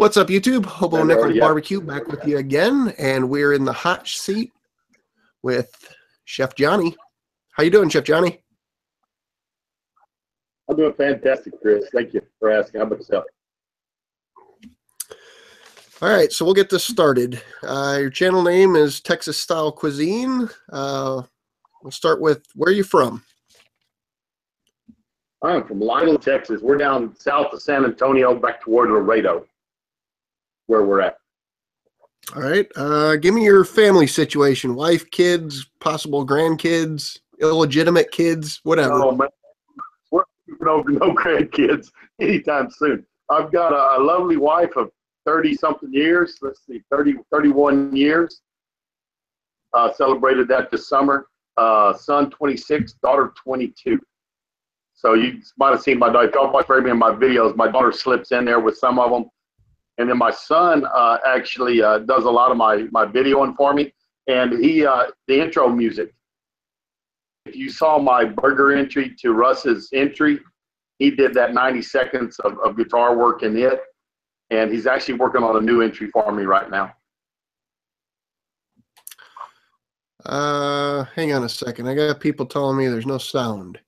What's up, YouTube? Hobo Nichol Yeah. BBQ back with you again, and we're in the hot seat with Chef Johnny. How you doing, Chef Johnny? I'm doing fantastic, Chris. Thank you for asking. How about yourself? All right, so we'll get this started. Your channel name is Texas Style Cuisine. We'll start with, where are you from? I'm from Lytle, Texas. We're down south of San Antonio, back toward Laredo, where we're at. All right, give me your family situation: wife, kids, possible grandkids, illegitimate kids, whatever. Oh, man. No grandkids anytime soon. I've got a lovely wife of 30-something years. Let's see, 31 years. Celebrated that this summer. Son 26, daughter 22. So you might have seen my daughter. If y'all watch me in my videos, my daughter slips in there with some of them. And then my son actually does a lot of my videoing for me. And he, the intro music. If you saw my burger entry to Russ's entry, he did that 90 seconds of guitar work in it. And he's actually working on a new entry for me right now. Hang on a second. I got people telling me there's no sound.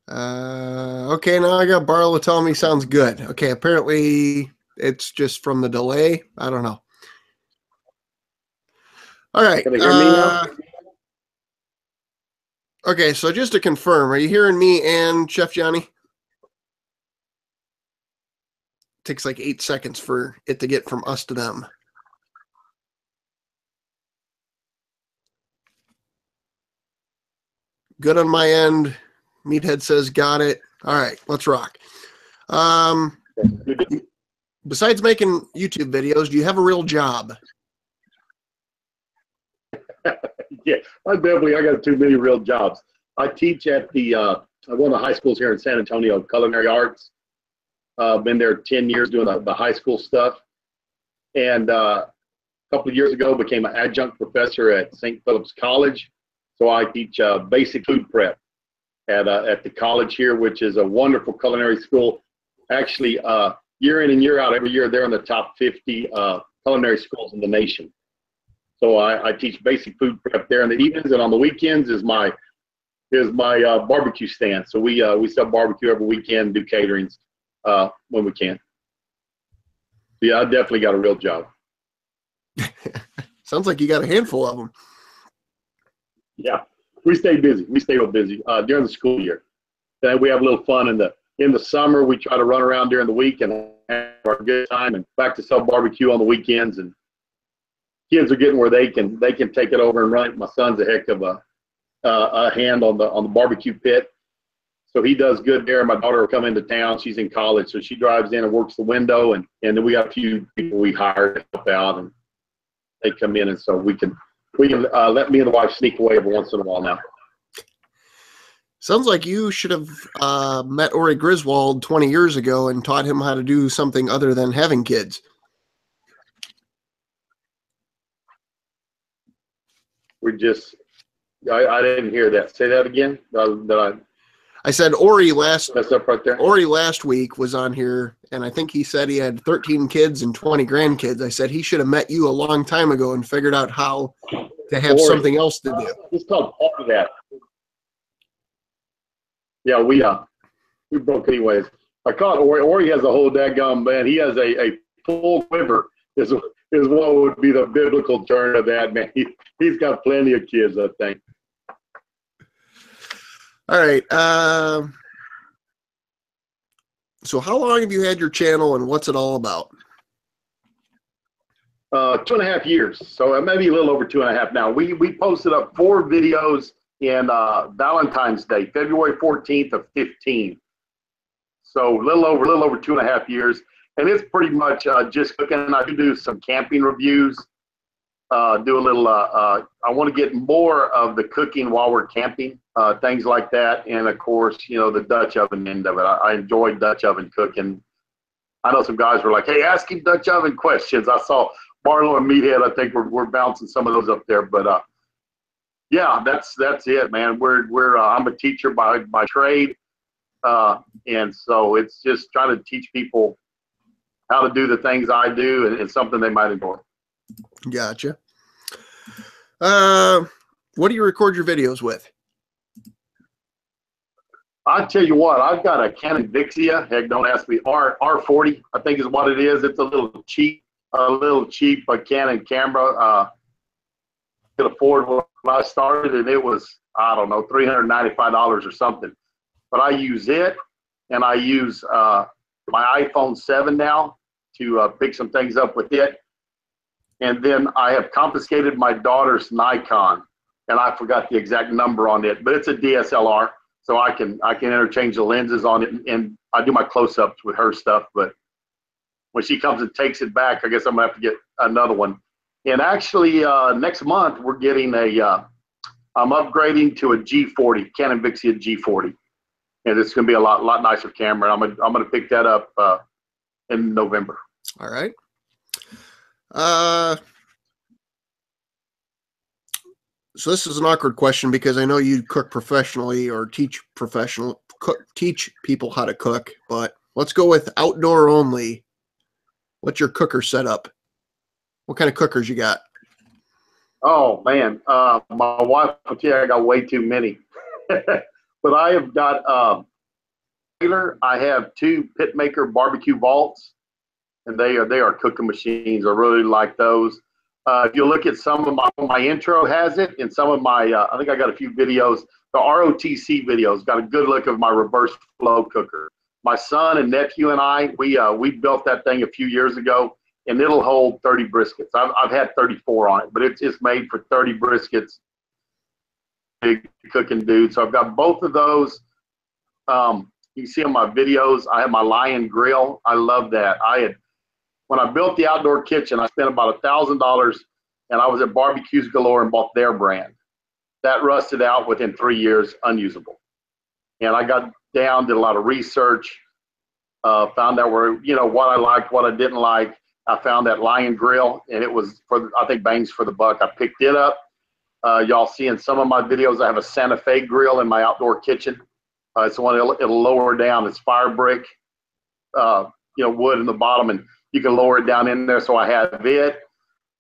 Okay, now I got Barlow telling me sounds good. Okay, apparently it's just from the delay. I don't know. All right. Can they hear me now? Okay, so just to confirm, are you hearing me and Chef Johnny? Takes like 8 seconds for it to get from us to them. Good on my end. Meathead says got it. All right, let's rock. Besides making YouTube videos, do you have a real job? Yeah, I got too many real jobs. I teach at one of the high schools here in San Antonio, Culinary Arts. Been there 10 years doing the high school stuff. And a couple of years ago, became an adjunct professor at St. Philip's College. So I teach basic food prep at the college here, which is a wonderful culinary school. Actually, year in and year out, every year they're in the top 50 culinary schools in the nation. So I teach basic food prep there in the evenings, and on the weekends is my barbecue stand. So we sell barbecue every weekend, do caterings when we can. So yeah, I definitely got a real job. Sounds like you got a handful of them. Yeah, we stay busy. We stay real busy during the school year. Then we have a little fun in the summer. We try to run around during the week and have a good time, and back to sell barbecue on the weekends. And kids are getting where they can take it over and run it. My son's a heck of a hand on the barbecue pit, so he does good there. My daughter will come into town. She's in college, so she drives in and works the window, and then we got a few people we hire to help out, and they come in, and so we can let me and the wife sneak away every once in a while now. Sounds like you should have met Ori Griswold 20 years ago and taught him how to do something other than having kids. I didn't hear that. Say that again. I said Ori last week was on here, and I think he said he had 13 kids and 20 grandkids. I said he should have met you a long time ago and figured out how to have something else to do. It's called part of that. Yeah, we broke anyways. I caught Ori. Ori has a whole daggum, man. He has a full quiver. Is what would be the biblical term of that, man. He's got plenty of kids, I think. All right. So how long have you had your channel, and what's it all about? 2.5 years. So maybe a little over 2.5 now. We posted up 4 videos in Valentine's Day, February 14th of 15. So a little over 2.5 years. And it's pretty much just cooking. I do some camping reviews, do a little, I want to get more of the cooking while we're camping, things like that. And of course, you know, the Dutch oven end of it. I enjoy Dutch oven cooking. I know some guys were like, hey, ask him Dutch oven questions. I saw Barlow and Meathead, I think we're bouncing some of those up there. But Yeah, that's it, man. I'm a teacher by trade, and so it's just trying to teach people how to do the things I do, and something they might enjoy. Gotcha. What do you record your videos with? I tell you what, I've got a Canon Vixia. Heck, don't ask me. R40, I think is what it is. It's a little cheap Canon camera. Could afford when I started, and it was, I don't know, $395 or something. But I use it, and I use my iPhone 7 now to pick some things up with it. And then I have confiscated my daughter's Nikon, and I forgot the exact number on it, but it's a DSLR, so I can interchange the lenses on it, and I do my close-ups with her stuff. But when she comes and takes it back, I guess I'm gonna have to get another one. And actually, next month we're getting I'm upgrading to a G40, Canon Vixia G40, and it's gonna be a lot nicer camera. I'm gonna pick that up in November. All right. So this is an awkward question because I know you cook professionally or teach people how to cook, but let's go with outdoor only. What's your cooker setup? What kind of cookers you got? Oh man, my wife will tell you I got way too many, but I have got I have 2 Pitmaker barbecue vaults, and they are cooking machines. I really like those. If you look at some of my intro has it, and some of my I think I got a few videos. The ROTC videos got a good look of my reverse flow cooker. My son and nephew and I, we built that thing a few years ago, and it'll hold 30 briskets. I've had 34 on it, but it's made for 30 briskets. Big cooking dude. So I've got both of those. You see on my videos, I have my Lion grill. I love that. When I built the outdoor kitchen, I spent about $1,000, and I was at Barbecues Galore and bought their brand. That rusted out within 3 years, unusable. And I got down, did a lot of research, found out what I liked, what I didn't like. I found that Lion grill, and it was I think bangs for the buck. I picked it up. Y'all see in some of my videos, I have a Santa Fe grill in my outdoor kitchen. It's the one it'll lower down. It's fire brick, wood in the bottom, and you can lower it down in there. So I have it.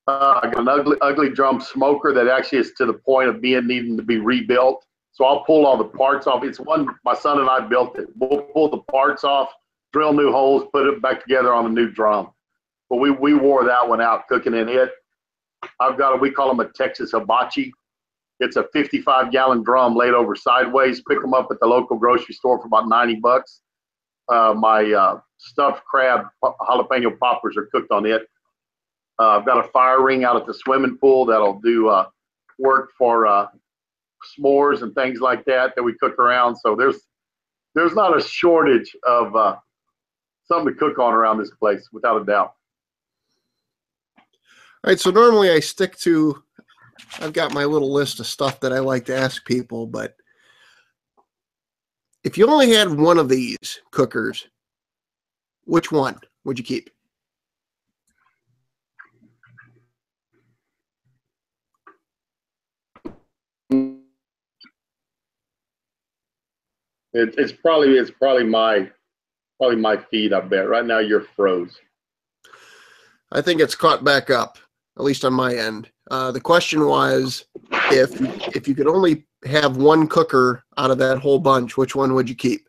I got an ugly drum smoker that actually is to the point of needing to be rebuilt. So I'll pull all the parts off. It's one my son and I built it. We'll pull the parts off, drill new holes, put it back together on a new drum. But we wore that one out cooking in it. I've got we call them a Texas Hibachi. It's a 55-gallon drum laid over sideways. Pick them up at the local grocery store for about 90 bucks. My stuffed crab jalapeno poppers are cooked on it. I've got a fire ring out at the swimming pool that'll do work for s'mores and things like that we cook around. So there's not a shortage of something to cook on around this place, without a doubt. All right, so normally I've got my little list of stuff that I like to ask people, but if you only had one of these cookers, which one would you keep? It's probably my feed, I bet. Right now you're froze. I think it's caught back up, at least on my end. The question was, if you could only have one cooker out of that whole bunch, which one would you keep?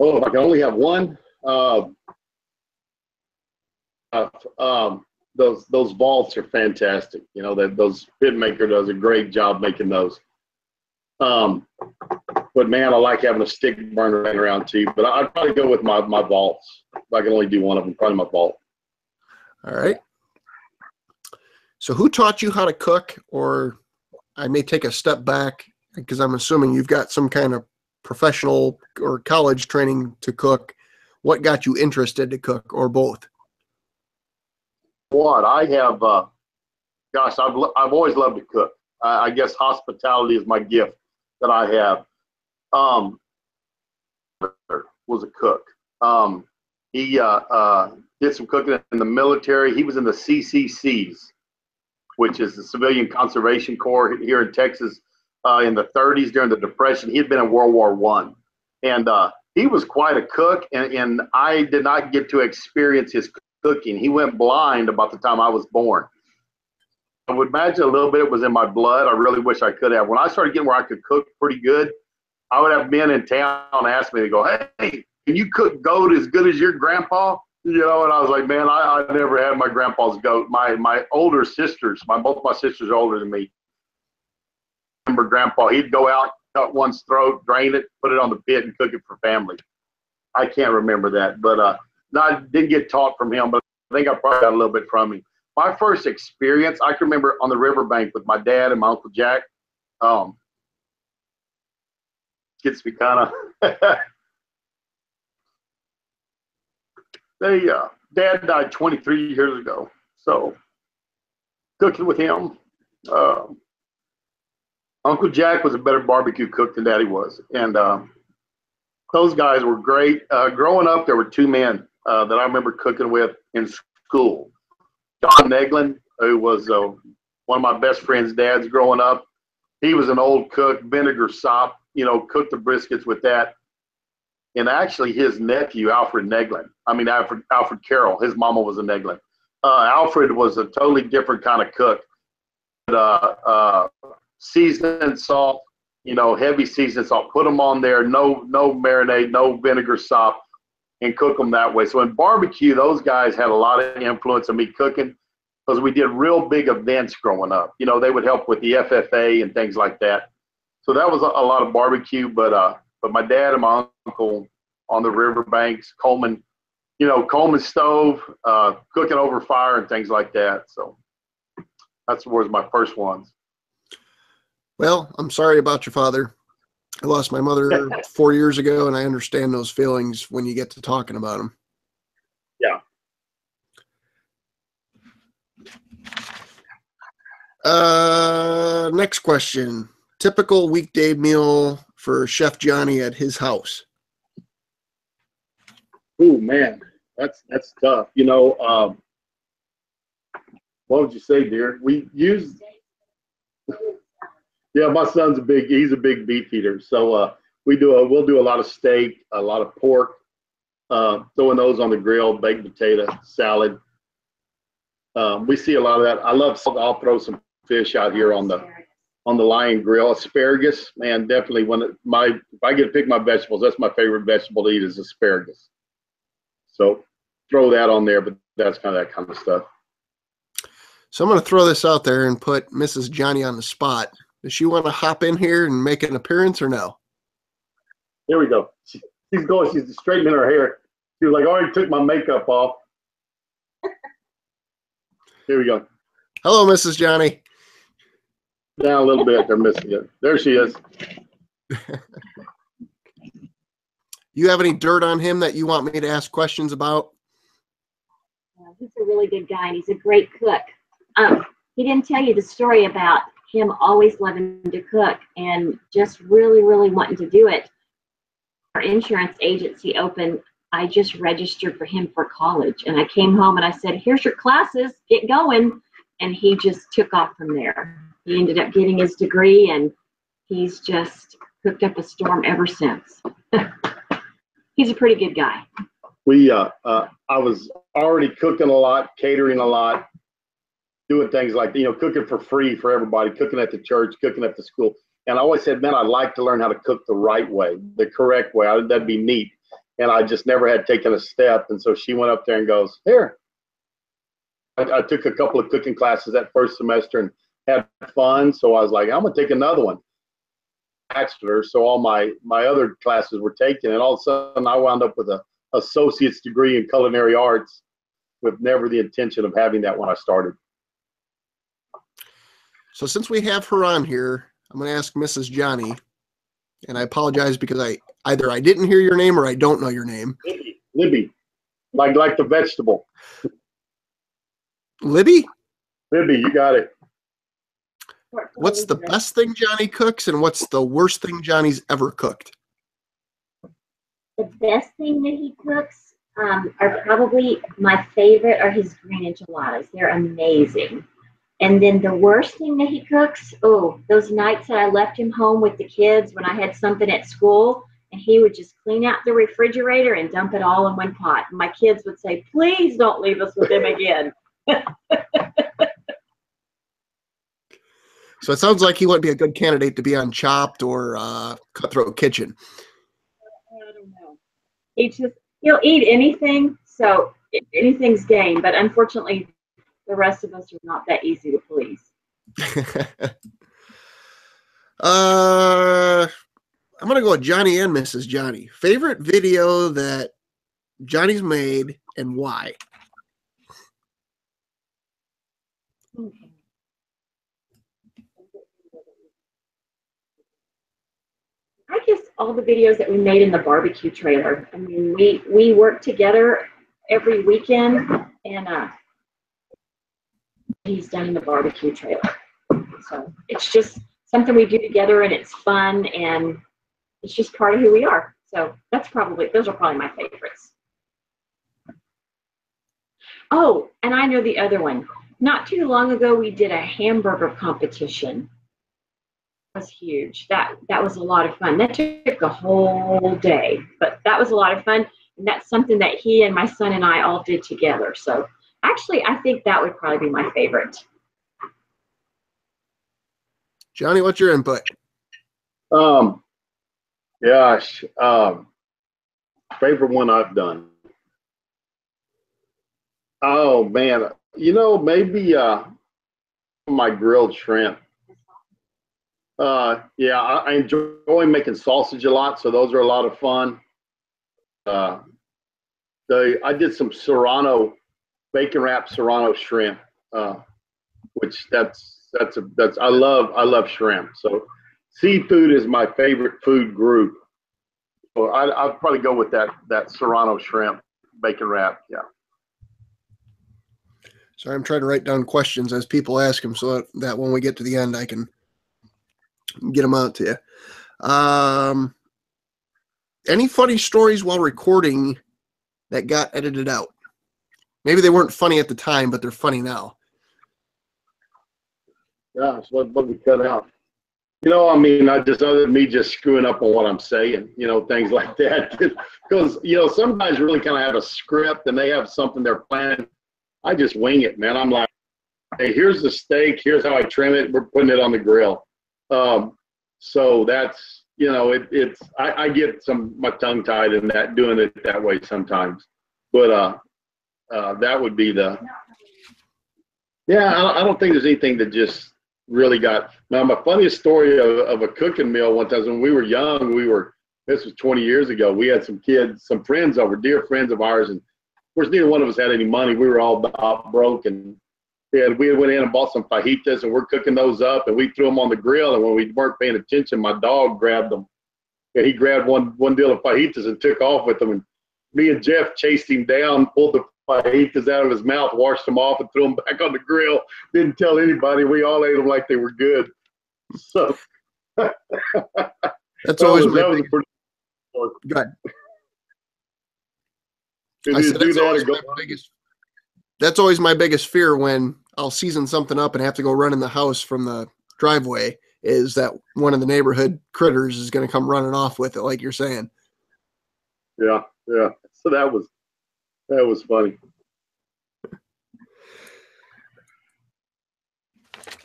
Oh, if I can only have one, those vaults are fantastic. Those Pitmaker does a great job making those. But man, I like having a stick burner laying around too. But I'd probably go with my vaults. If I can only do one of them, probably my vault. All right. So who taught you how to cook? Or I may take a step back because I'm assuming you've got some kind of professional or college training to cook. What got you interested to cook, or both? What I have, gosh, I've always loved to cook. I guess hospitality is my gift that I have. Was a cook. He did some cooking in the military. He was in the CCCs, which is the Civilian Conservation Corps here in Texas in the 30s during the Depression. He had been in World War I. And he was quite a cook, and I did not get to experience his cooking. He went blind about the time I was born. I would imagine a little bit was in my blood. I really wish I could have. When I started getting where I could cook pretty good, I would have men in town ask me to go, hey, can you cook goat as good as your grandpa? You know, and I was like, man, I never had my grandpa's goat. My older sisters, both my sisters are older than me. I remember grandpa, he'd go out, cut one's throat, drain it, put it on the pit, and cook it for family. I can't remember that, but no, I didn't get taught from him, but I think I probably got a little bit from him. My first experience, I can remember on the riverbank with my dad and my Uncle Jack. Gets me kind of. Dad died 23 years ago, so cooking with him. Uncle Jack was a better barbecue cook than Daddy was, and those guys were great. Growing up, there were two men that I remember cooking with in school. John Neglin, who was one of my best friend's dads growing up. He was an old cook, vinegar sop, cooked the briskets with that. And actually his nephew, Alfred Carroll, his mama was a Neglin. Alfred was a totally different kind of cook. Seasoned salt, heavy seasoned salt, put them on there, no marinade, no vinegar sop, and cook them that way. So in barbecue, those guys had a lot of influence on me cooking because we did real big events growing up. They would help with the FFA and things like that. So that was a lot of barbecue, but my dad and my uncle on the riverbanks, Coleman stove, cooking over fire and things like that. So that's was my first ones. Well, I'm sorry about your father. I lost my mother 4 years ago, and I understand those feelings when you get to talking about him. Yeah. Next question. Typical weekday meal for Chef Johnny at his house. Oh man, that's tough. What would you say, dear? We use. Yeah, my son's he's a big beef eater. So we'll do a lot of steak, a lot of pork, throwing those on the grill, baked potato, salad. We see a lot of that. I'll throw some fish out here on the Lion Grill. Asparagus, man, definitely if I get to pick my vegetables, that's my favorite vegetable to eat is asparagus. So throw that on there, but that's kind of that kind of stuff. So I'm going to throw this out there and put Mrs. Johnny on the spot. Does she want to hop in here and make an appearance or no? Here we go. She's straightening her hair. She was like, I already took my makeup off. Here we go. Hello, Mrs. Johnny. Down a little bit. They're missing it. There she is. You have any dirt on him that you want me to ask questions about? He's a really good guy, and he's a great cook. He didn't tell you the story about him always loving to cook and just really, really wanting to do it. Our insurance agency opened. I just registered for him for college, and I came home and I said, here's your classes, get going. And he just took off from there. He ended up getting his degree, and he's just cooked up a storm ever since. He's a pretty good guy. I was already cooking a lot, catering a lot, doing things like, cooking for free for everybody, cooking at the church, cooking at the school. And I always said, man, I'd like to learn how to cook the right way, the correct way. That'd be neat. And I just never had taken a step. And so she went up there and goes, here. I took a couple of cooking classes that first semester and had fun. So I was like, I'm going to take another one. Bachelor, so all my other classes were taken. And all of a sudden I wound up with an associate's degree in culinary arts with never the intention of having that when I started. So since we have her on here, I'm going to ask Mrs. Johnny, and I apologize because I didn't hear your name or I don't know your name. Libby, like the vegetable. Libby? Libby, you got it. What's the best thing Johnny cooks, and what's the worst thing Johnny's ever cooked? The best thing that he cooks are probably my favorite are his green enchiladas. They're amazing. And then the worst thing that he cooks, oh, those nights that I left him home with the kids when I had something at school, and he would just clean out the refrigerator and dump it all in one pot. And my kids would say, please don't leave us with him again. So it sounds like he wouldn't be a good candidate to be on Chopped or Cutthroat Kitchen. I don't know. He'll eat anything, so anything's game. But unfortunately, the rest of us are not that easy to please. I'm gonna go with Johnny and Mrs. Johnny. Favorite video that Johnny's made and why? I guess all the videos that we made in the barbecue trailer. I mean, we work together every weekend, and he's done in the barbecue trailer. So it's just something we do together, and it's fun, and it's just part of who we are. So those are probably my favorites. Oh, and I know the other one. Not too long ago, we did a hamburger competition. Was huge. That was a lot of fun. That took a whole day, but that was a lot of fun. And that's something that he and my son and I all did together. So actually, I think that would probably be my favorite. Johnny, what's your input? Gosh, favorite one I've done. Oh man, maybe my grilled shrimp. Yeah, I enjoy making sausage a lot, so those are a lot of fun. I did some Serrano, bacon wrapped Serrano shrimp, which I love shrimp. So seafood is my favorite food group. So I'd probably go with that Serrano shrimp, bacon wrap. Yeah. Sorry, I'm trying to write down questions as people ask them, so that when we get to the end, I can get them out to you. Any funny stories while recording that got edited out? Maybe they weren't funny at the time, but they're funny now. Gosh, what we cut out? I mean, other than me just screwing up on what I'm saying, things like that. Because, sometimes really kind of have a script and they have something they're planning. I just wing it, man. I'm like, hey, here's the steak. Here's how I trim it. We're putting it on the grill. So that's, I get my tongue tied in that, doing it that way sometimes. But that would be I don't think there's anything that just really got. Now, my funniest story of a cooking meal one time, when we were young, this was 20 years ago, we had some kids, some friends over, dear friends of ours, and of course, neither one of us had any money. We were all about broke, and we went in and bought some fajitas, and we're cooking those up, and we threw them on the grill. And when we weren't paying attention, my dog grabbed them, and he grabbed one deal of fajitas and took off with them. And me and Jeff chased him down, pulled the fajitas out of his mouth, washed them off, and threw them back on the grill. Didn't tell anybody. We all ate them like they were good. So that's always my pretty good. I said that's always my biggest fear when I'll season something up and have to go run in the house from the driveway, is that one of the neighborhood critters is going to come running off with it, like you're saying. Yeah. So that was funny.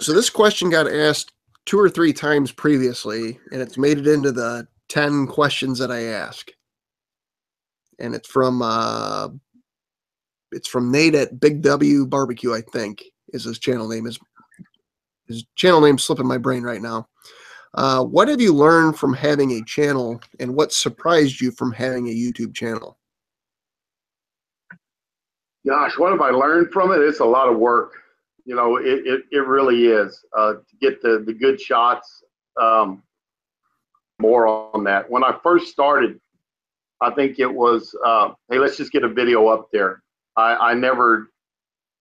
So this question got asked 2 or 3 times previously, and it's made it into the 10 questions that I ask. And it's from Nate at Big W Barbecue, I think, is his channel name. His channel name's slipping my brain right now. What have you learned from having a channel, and what surprised you from having a YouTube channel? Gosh, what have I learned from it? It's a lot of work. It really is. To get the good shots, more on that. When I first started, I think it was, hey, let's just get a video up there. I never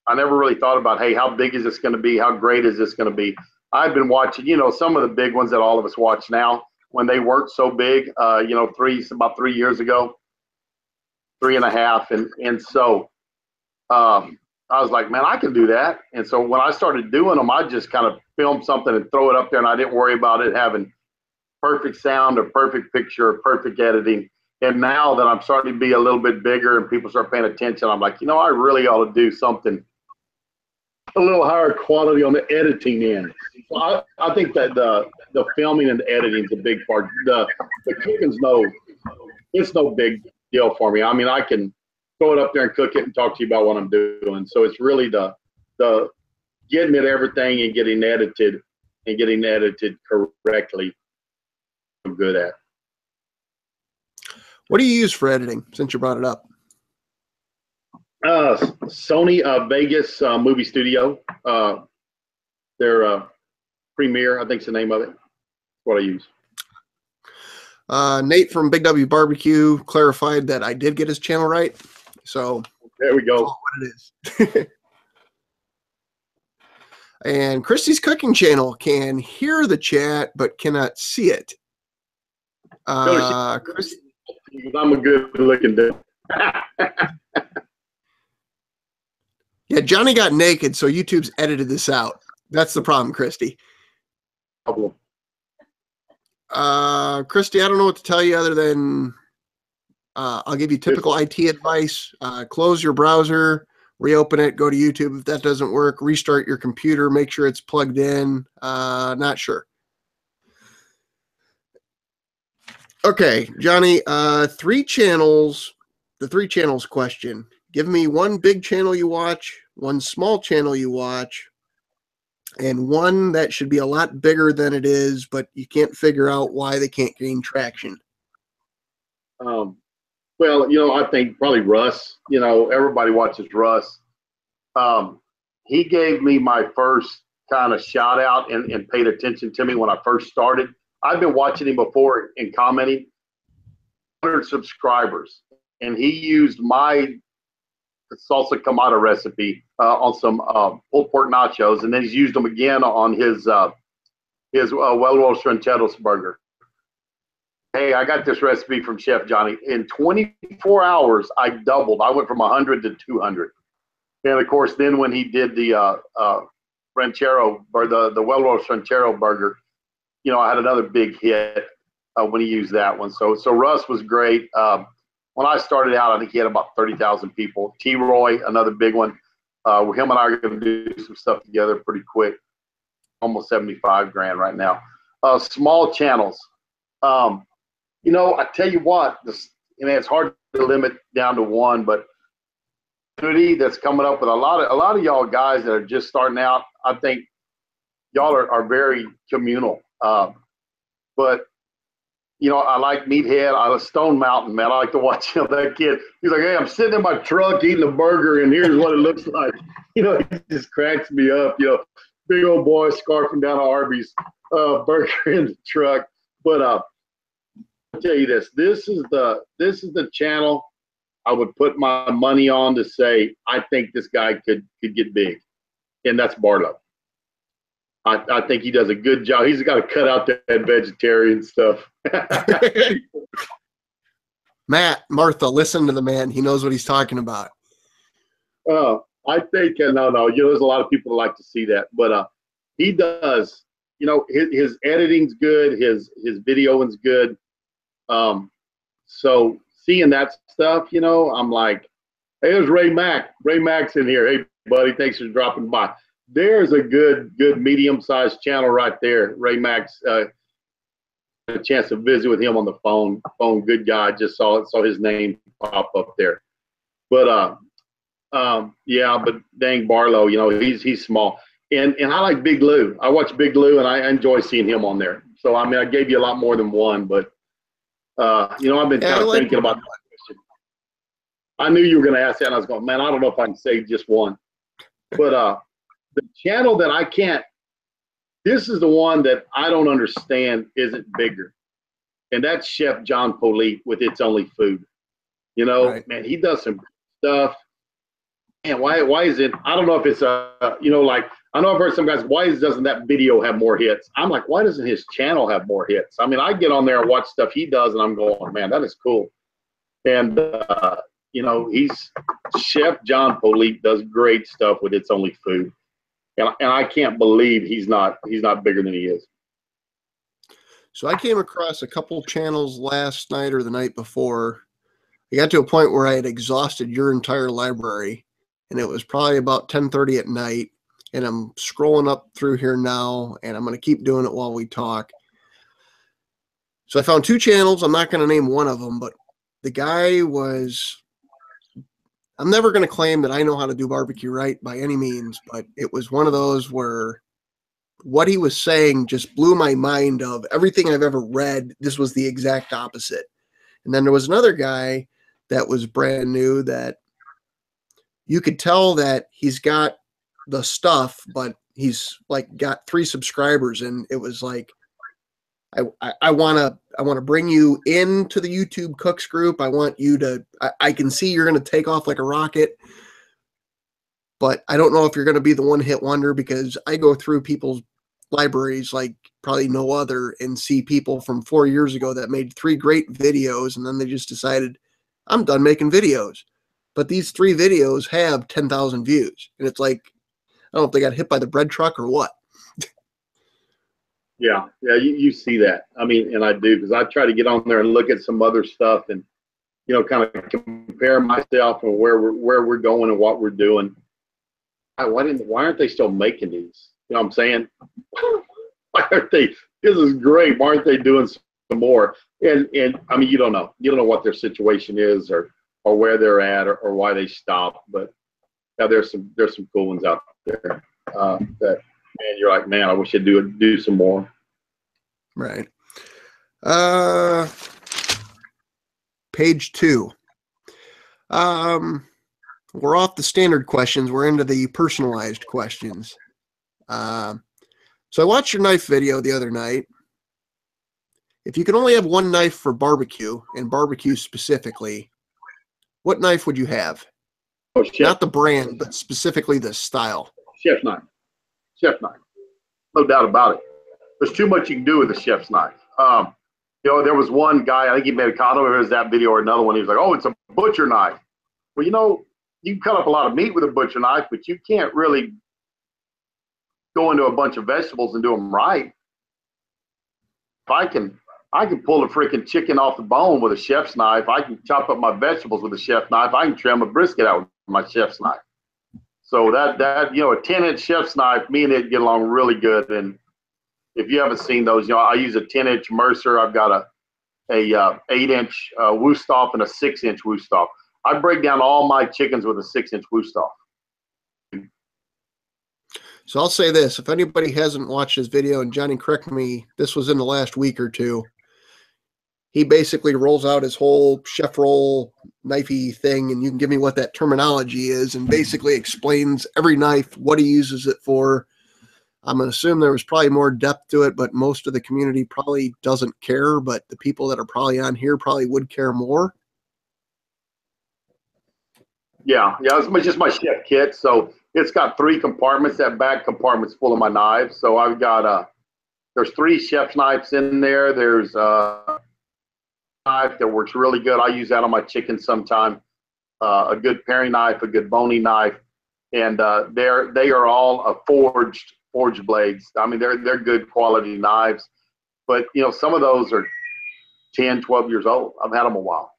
really thought about, hey, how big is this going to be? How great is this going to be? I've been watching, some of the big ones that all of us watch now, when they weren't so big, about 3 years ago, 3.5. And so I was like, man, I can do that. And so when I started doing them, I just kind of filmed something and throw it up there, and I didn't worry about it having perfect sound or perfect picture or perfect editing. And now that I'm starting to be a little bit bigger and people start paying attention, I'm like, I really ought to do something a little higher quality on the editing end. So I think that the filming and the editing is a big part. The cooking's it's no big deal for me. I mean, I can throw it up there and cook it and talk to you about what I'm doing. So it's really the getting at everything and getting edited correctly. I'm good at. What do you use for editing, since you brought it up? Sony Vegas movie studio. Their Premiere, I think is the name of it. That's what I use. Nate from Big W Barbecue clarified that I did get his channel right. So there we go. That's all what it is. And Christy's cooking channel can hear the chat but cannot see it. Chris, I'm a good looking dude. yeah, Johnny got naked, so YouTube's edited this out. That's the problem, Christy. Problem. Christy, I don't know what to tell you other than I'll give you typical IT advice. Close your browser, reopen it, go to YouTube. If that doesn't work, restart your computer, make sure it's plugged in. Not sure. Okay, Johnny, three channels, the three channels question. Give me one big channel you watch, one small channel you watch, and one that should be a lot bigger than it is, but you can't figure out why they can't gain traction. Well, I think probably Russ. Everybody watches Russ. He gave me my first kind of shout out and paid attention to me when I first started. I've been watching him before and commenting. 100 subscribers, and he used my salsa kamada recipe on some pulled pork nachos, and then he's used them again on his well-roasted rancheros burger. Hey, I got this recipe from Chef Johnny. In 24 hours, I doubled. I went from 100 to 200. And of course, then when he did the ranchero or the well-roasted ranchero burger, I had another big hit when he used that one. So Russ was great. When I started out, I think he had about 30,000 people. T-Roy, another big one. Him and I are going to do some stuff together pretty quick. Almost 75 grand right now. Small channels. I tell you what, it's hard to limit down to one, but that's coming up with a lot of y'all guys that are just starting out. I think y'all are very communal. But I like Meathead. I like Stone Mountain, man. I like to watch that kid. He's like, hey, I'm sitting in my truck eating a burger, and here's what it looks like. He just cracks me up. Big old boy scarfing down an Arby's burger in the truck. But I'll tell you this. This is the channel I would put my money on to say I think this guy could get big, and that's Barlow. I think he does a good job. He's got to cut out that vegetarian stuff. Martha, listen to the man. He knows what he's talking about. I think, no. There's a lot of people that like to see that. But he does, his editing's good. His videoing's good. So seeing that stuff, I'm like, hey, there's Ray Mack. Ray Mack's in here. Hey, buddy, thanks for dropping by. There's a good medium-sized channel right there. Ray Mack's a chance to visit with him on the phone. Good guy. Just saw his name pop up there. But but dang Barlow, he's small. And I like Big Lou. I watch Big Lou, and I enjoy seeing him on there. So I gave you a lot more than one, but I've been kind of thinking about that question. I knew you were going to ask that, and I was going, man, I don't know if I can say just one. But the channel that I can't, this is the one that I don't understand isn't bigger. And that's Chef John Polite with It's Only Food. Right. Man, he does some stuff. Man, why is it, I don't know if it's, I know I've heard some guys, why doesn't that video have more hits? I'm like, why doesn't his channel have more hits? I get on there and watch stuff he does, and I'm going, man, that is cool. And, you know, Chef John Polique does great stuff with It's Only Food. And I can't believe he's not bigger than he is. So I came across a couple channels last night or the night before. I got to a point where I had exhausted your entire library, and it was probably about 10:30 at night. And I'm scrolling up through here now, and I'm going to keep doing it while we talk. So I found two channels. I'm not going to name one of them, but the guy was, I'm never going to claim that I know how to do barbecue right by any means, but it was one of those where what he was saying just blew my mind of everything I've ever read. This was the exact opposite. And then there was another guy that was brand new that you could tell that he's got the stuff, but he's like got 3 subscribers, and it was like, I want to bring you into the YouTube Cooks group. I want you to, I can see you're going to take off like a rocket, but I don't know if you're going to be the one-hit wonder, because I go through people's libraries like probably no other and see people from 4 years ago that made 3 great videos, and then they just decided, I'm done making videos. But these 3 videos have 10,000 views, and it's like, I don't know if they got hit by the bread truck or what. Yeah, you see that. I mean, and I do, because I try to get on there and look at some other stuff and, you know, kind of compare myself and where we're going and what we're doing. Why aren't they still making these? You know what I'm saying? Why aren't they? This is great. Why aren't they doing some more? And I mean, you don't know what their situation is or where they're at or why they stopped. But yeah, there's some cool ones out there that. And you're like, man, I wish I'd do some more. Right. Page 2. We're off the standard questions. We're into the personalized questions. So I watched your knife video the other night. If you could only have one knife for barbecue, and barbecue specifically, what knife would you have? Oh, chef. Not the brand, but specifically the style. Chef's knife. Chef's knife. No doubt about it. There's too much you can do with a chef's knife. You know, there was one guy, I think he made a comment, I don't know if it was that video or another one. He was like, oh, it's a butcher knife. Well, you know, you can cut up a lot of meat with a butcher knife, but you can't really go into a bunch of vegetables and do them right. If I can pull a freaking chicken off the bone with a chef's knife. I can chop up my vegetables with a chef's knife. I can trim a brisket out with my chef's knife. So that you know, a 10-inch chef's knife, me and it get along really good. And if you haven't seen those, you know, I use a 10-inch Mercer. I've got a 8-inch Wusthof and a 6-inch Wusthof. I break down all my chickens with a 6-inch Wusthof. So I'll say this: if anybody hasn't watched this video, and Johnny, correct me, this was in the last week or two. He basically rolls out his whole chef roll knifey thing, and you can give me what that terminology is, and basically explains every knife, what he uses it for. I'm going to assume there was probably more depth to it, but most of the community probably doesn't care, but the people that are probably on here probably would care more. Yeah, it's just my chef kit. So it's got 3 compartments. That back compartment's full of my knives. So I've got, there's 3 chef's knives in there. There's knife that works really good. I use that on my chicken sometime. A good paring knife, a good bony knife, and they are all forged blades. I mean, they're good quality knives, but you know, some of those are 10, 12 years old. I've had them a while,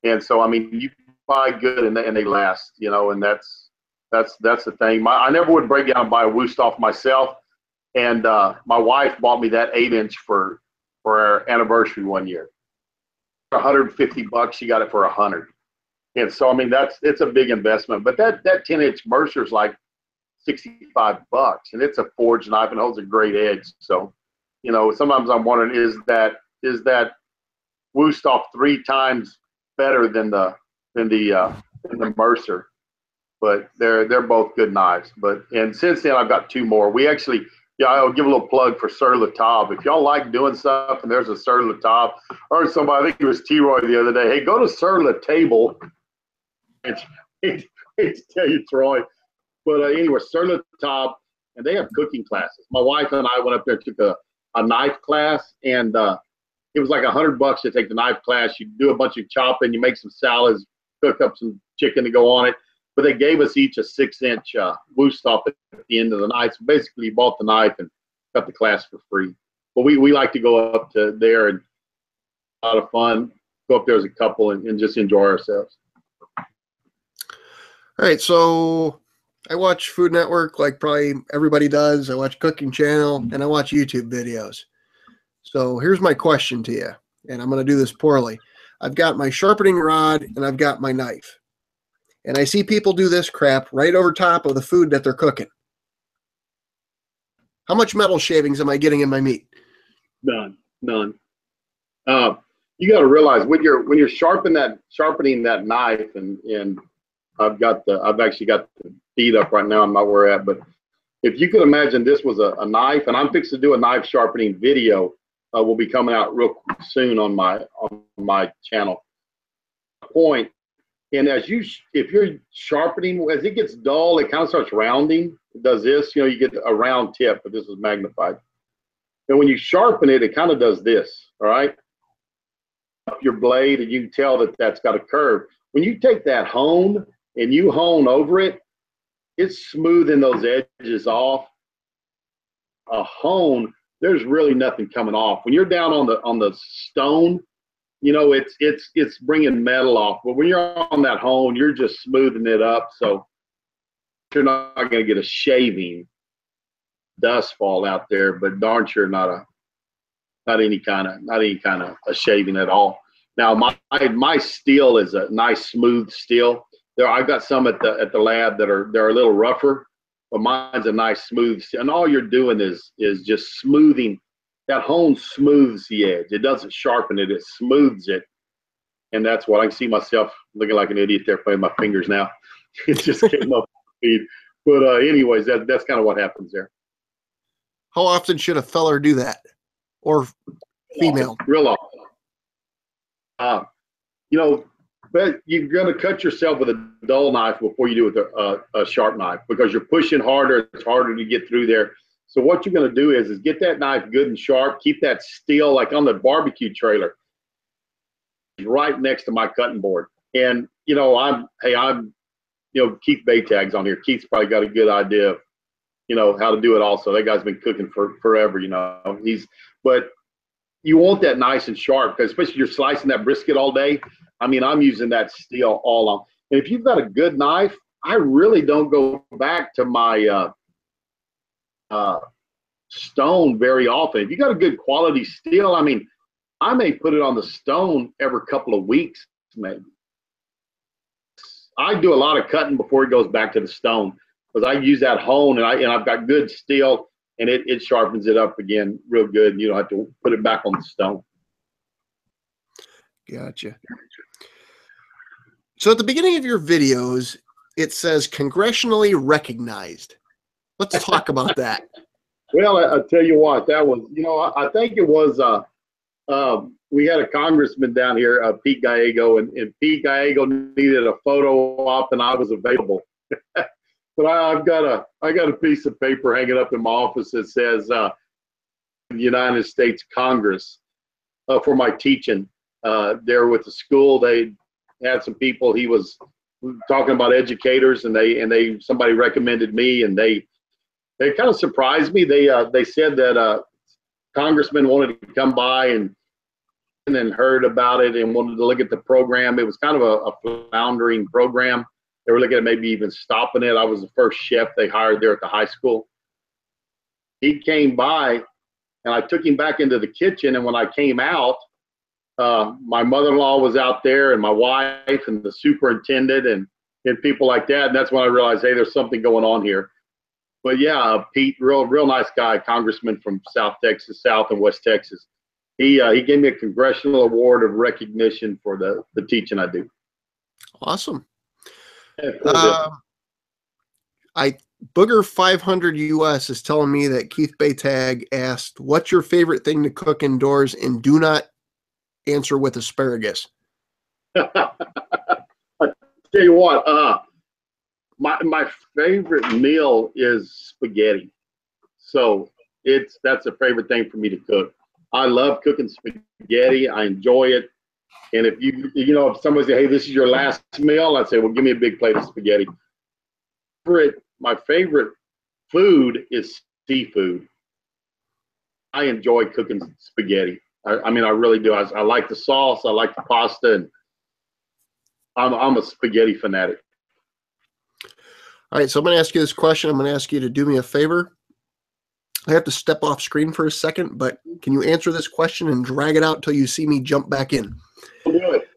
and so I mean, you buy good and they last, you know, and that's the thing. I never would break down and buy a Wusthof myself, and my wife bought me that 8-inch for our anniversary one year. $150. She got it for $100. And so I mean, it's a big investment. But that 10-inch Mercer is like $65, and it's a forged knife and holds a great edge. So, you know, sometimes I'm wondering, is that Wusthof 3 times better than the Mercer? But they're both good knives. And since then I've got 2 more. We actually. Yeah, I'll give a little plug for Sur La Table. If y'all like doing stuff and there's a Sur La Table, or somebody, I think it was T-Roy the other day, hey, go to Sur La Table. It's to tell you, Troy. But anyway, Sur La Table, and they have cooking classes. My wife and I went up there and took a knife class, and it was like $100 to take the knife class. You do a bunch of chopping, you make some salads, cook up some chicken to go on it. But they gave us each a 6-inch Wusthof at the end of the knife. So basically, you bought the knife and got the class for free. But we like to go up to there and a lot of fun. Go up there as a couple and just enjoy ourselves. All right, so I watch Food Network like probably everybody does. I watch Cooking Channel, and I watch YouTube videos. So here's my question to you, and I'm going to do this poorly. I've got my sharpening rod, and I've got my knife. And I see people do this crap right over top of the food that they're cooking. How much metal shavings am I getting in my meat? None. You got to realize when you're sharpening that knife, and I've actually got the feed up right now. I'm not where we're at, but if you could imagine this was a knife, and I'm fixing to do a knife sharpening video, will be coming out real soon on my channel. Point. And if you're sharpening, as it gets dull, it kind of starts rounding. It does this, you get a round tip, but this is magnified. And when you sharpen it, it kind of does this, all right? Up your blade, and you can tell that that's got a curve. When you take that hone and you hone over it, it's smoothing those edges off. A hone, there's really nothing coming off. When you're down on the stone, it's bringing metal off. But when you're on that hone, you're just smoothing it up, so you're not going to get a shaving dust fall out there. But darn sure not any kind of a shaving at all. Now my steel is a nice smooth steel. I've got some at the lab they're a little rougher, but mine's a nice smooth steel. And all you're doing is just smoothing. That hone smooths the edge. It doesn't sharpen it, it smooths it. And that's what I can see myself looking like an idiot there playing my fingers now. It just came up speed. But anyways, that's kind of what happens there. How often should a feller do that? Or female? Real often. But you're going to cut yourself with a dull knife before you do with a sharp knife, because you're pushing harder. It's harder to get through there. So what you're going to do is get that knife good and sharp. Keep that steel, like on the barbecue trailer, right next to my cutting board. And I'm Keith Baytag's on here. Keith's probably got a good idea of how to do it also. That guy's been cooking for forever. But you want that nice and sharp, because especially if you're slicing that brisket all day. I mean, I'm using that steel all on. And if you've got a good knife, I really don't go back to my stone very often. If you got a good quality steel, I mean, I may put it on the stone every couple of weeks, maybe. I do a lot of cutting before it goes back to the stone, because I use that hone, and I've got good steel, and it sharpens it up again real good, and you don't have to put it back on the stone. Gotcha. So at the beginning of your videos, it says congressionally recognized. Let's talk about that. Well, I'll tell you what, that was, I think it was, we had a congressman down here, Pete Gallego, and Pete Gallego needed a photo op, and I was available. But I got a piece of paper hanging up in my office that says the United States Congress for my teaching there with the school. They had some people. He was talking about educators, and somebody recommended me, and they kind of surprised me. They said that congressman wanted to come by and heard about it and wanted to look at the program. It was kind of a floundering program. They were looking at maybe even stopping it. I was the first chef they hired there at the high school. He came by, and I took him back into the kitchen. And when I came out, my mother-in-law was out there, and my wife, and the superintendent, and people like that. And that's when I realized, hey, there's something going on here. But yeah, Pete, real nice guy, congressman from South Texas, South and West Texas. He gave me a congressional award of recognition for the teaching I do. Awesome. Booger 500 US is telling me that Keith Baytag asked, "What's your favorite thing to cook indoors?" and do not answer with asparagus. I tell you what, my favorite meal is spaghetti. So that's a favorite thing for me to cook. I love cooking spaghetti. I enjoy it. And if if somebody say, hey, this is your last meal, I'd say, well, give me a big plate of spaghetti. My favorite food is seafood. I enjoy cooking spaghetti. I mean, I really do. I like the sauce. I like the pasta. And I'm a spaghetti fanatic. All right, so I'm going to ask you this question. I'm going to ask you to do me a favor. I have to step off screen for a second, but can you answer this question and drag it out until you see me jump back in? I'll do it.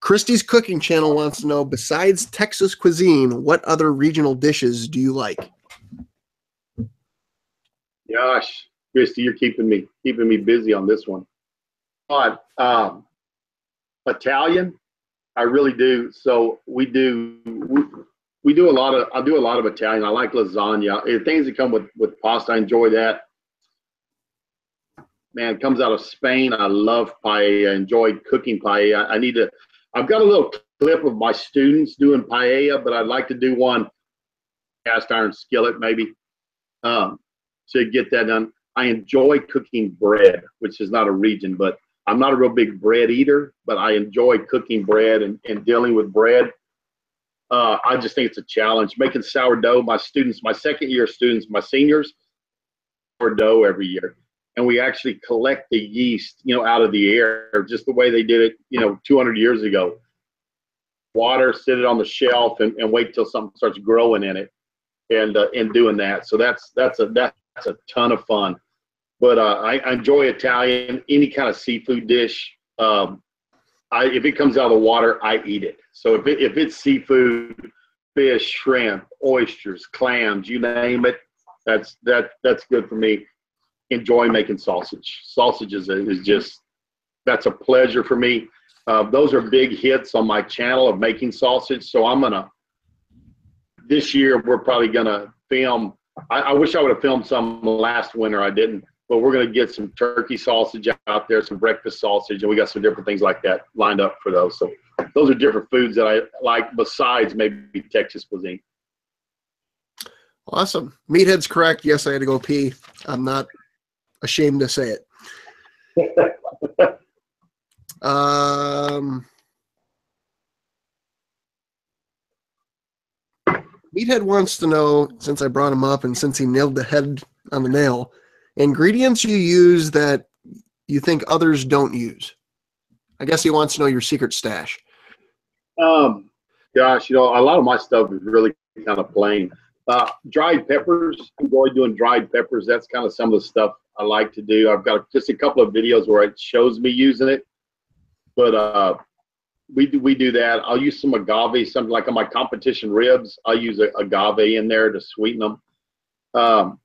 Christy's Cooking Channel wants to know, besides Texas cuisine, what other regional dishes do you like? Gosh, Christy, you're keeping me busy on this one. But Italian, I really do. So we do a lot of. I do a lot of Italian. I like lasagna. Things that come with pasta, I enjoy that. Man, it comes out of Spain. I love paella. I enjoy cooking paella. I've got a little clip of my students doing paella, but I'd like to do one cast iron skillet maybe to get that done. I enjoy cooking bread, which is not a region, but I'm not a real big bread eater, but I enjoy cooking bread and dealing with bread. I just think it's a challenge. Making sourdough, my second year students, my seniors, sourdough every year. And we actually collect the yeast, out of the air, just the way they did it, 200 years ago. Water, sit it on the shelf, and wait till something starts growing in it, and doing that. So that's a ton of fun. But I enjoy Italian, any kind of seafood dish. If it comes out of the water, I eat it. So if it's seafood, fish, shrimp, oysters, clams, you name it, that's good for me. Enjoy making sausage. Sausage is just, that's a pleasure for me. Those are big hits on my channel of making sausage. So this year we're probably gonna film. I wish I would have filmed some last winter. I didn't, but we're gonna get some turkey sausage out there, some breakfast sausage, and we got some different things like that lined up for those. So those are different foods that I like besides maybe Texas cuisine. Awesome. Meathead's correct. Yes, I had to go pee. I'm not ashamed to say it. Meathead wants to know, since I brought him up and since he nailed the head on the nail, ingredients you use that you think others don't use. I guess he wants to know your secret stash. Gosh, a lot of my stuff is really kind of plain. Dried peppers, I enjoy doing dried peppers. That's kind of some of the stuff I like to do. I've got just a couple of videos where it shows me using it, but we do that. I'll use some agave, something like on my competition ribs. I'll use agave in there to sweeten them.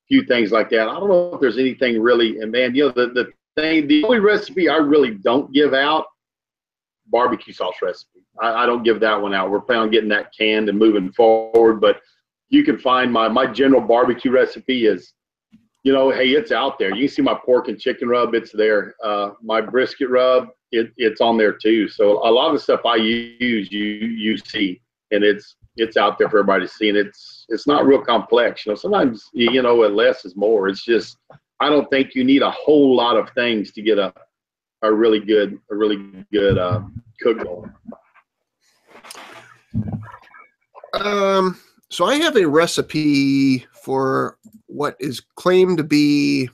Few things like that. I don't know if there's anything really. And man, the only recipe I really don't give out, barbecue sauce recipe. I don't give that one out. We're planning on getting that canned and moving forward. But you can find my general barbecue recipe is, hey, it's out there. You can see my pork and chicken rub. It's there. My brisket rub, it's on there too. So a lot of the stuff I use, you see, and it's out there for everybody to see. And it's not real complex. Sometimes less is more. It's just, I don't think you need a whole lot of things to get a really good cook going. So I have a recipe for what is claimed to be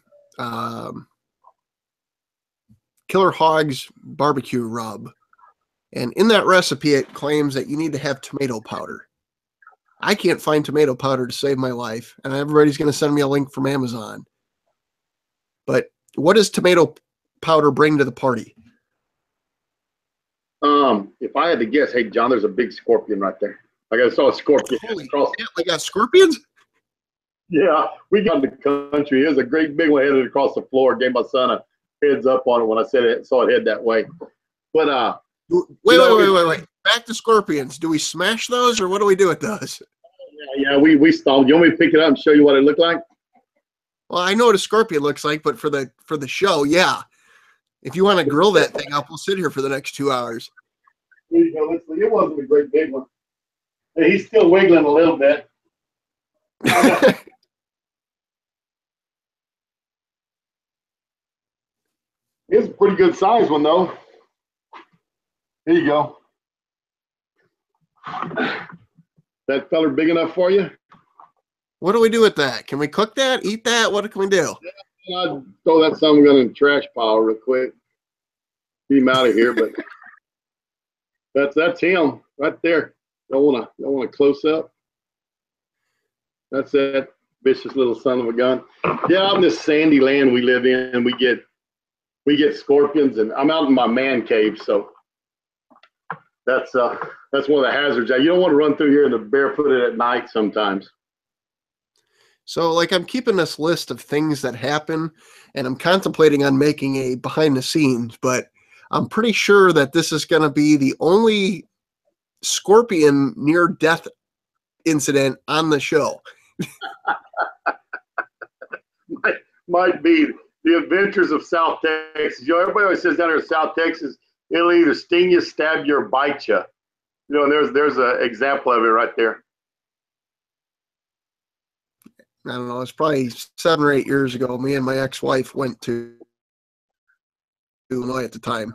Killer Hog's barbecue rub. And in that recipe, it claims that you need to have tomato powder. I can't find tomato powder to save my life, and everybody's going to send me a link from Amazon. But what does tomato powder bring to the party? If I had to guess, hey, John, there's a big scorpion right there. I saw a scorpion. Holy shit, we got scorpions? Yeah, we got in the country. There's a great big one headed across the floor. Gave my son a heads up on it when I saw it head that way. But wait. Back to scorpions. Do we smash those, or what do we do with those? Yeah, we stomped. You want me to pick it up and show you what it looked like? Well, I know what a scorpion looks like, but for the show, yeah. If you want to grill that thing up, we'll sit here for the next 2 hours. There you go. It wasn't a great big one. And he's still wiggling a little bit. It's a pretty good size one, though. Here you go. That feller big enough for you? What do we do with that? Can we cook that? Eat that? What can we do? Yeah, I'd throw that son of a gun in the trash pile real quick. Get him out of here, but that's him right there. Don't want to close up. That's that vicious little son of a gun. Yeah, out in this sandy land we live in, we get scorpions, and I'm out in my man cave, so that's one of the hazards. You don't want to run through here in the barefooted at night sometimes. So, like, I'm keeping this list of things that happen, and I'm contemplating on making a behind the scenes, but I'm pretty sure that this is going to be the only scorpion near-death incident on the show. might be the adventures of South Texas. You know, everybody always says down here in South Texas, it'll either sting you, stab you, or bite you. You know, and there's an example of it right there. I don't know, it's probably 7 or 8 years ago. Me and my ex-wife went to Illinois at the time.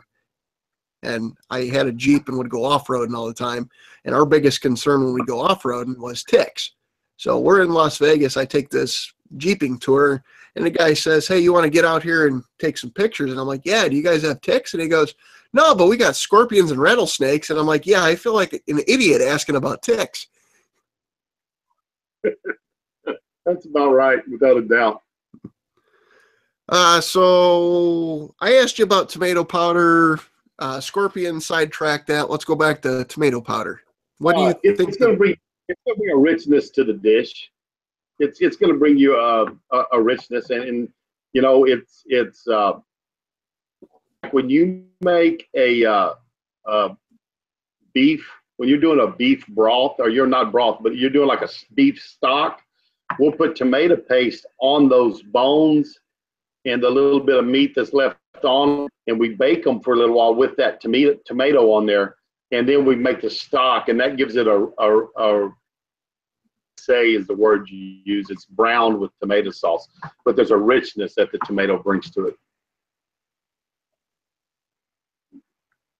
And I had a Jeep and would go off-roading all the time. And our biggest concern when we go off-roading was ticks. So we're in Las Vegas. I take this Jeeping tour, and the guy says, hey, you want to get out here and take some pictures? And I'm like, yeah, do you guys have ticks? And he goes, no, but we got scorpions and rattlesnakes. And I'm like, yeah, I feel like an idiot asking about ticks. That's about right, without a doubt. So I asked you about tomato powder. Scorpion sidetracked that. Let's go back to tomato powder. What do you think? It's going to bring a richness to the dish. It's going to bring you a richness, and you know, it's when you make a beef, when you're doing a beef broth, or you're not broth, but you're doing like a beef stock. We'll put tomato paste on those bones and the little bit of meat that's left on, and we bake them for a little while with that tomato on there, and then we make the stock, and that gives it a say is the word you use. It's browned with tomato sauce, but there's a richness that the tomato brings to it.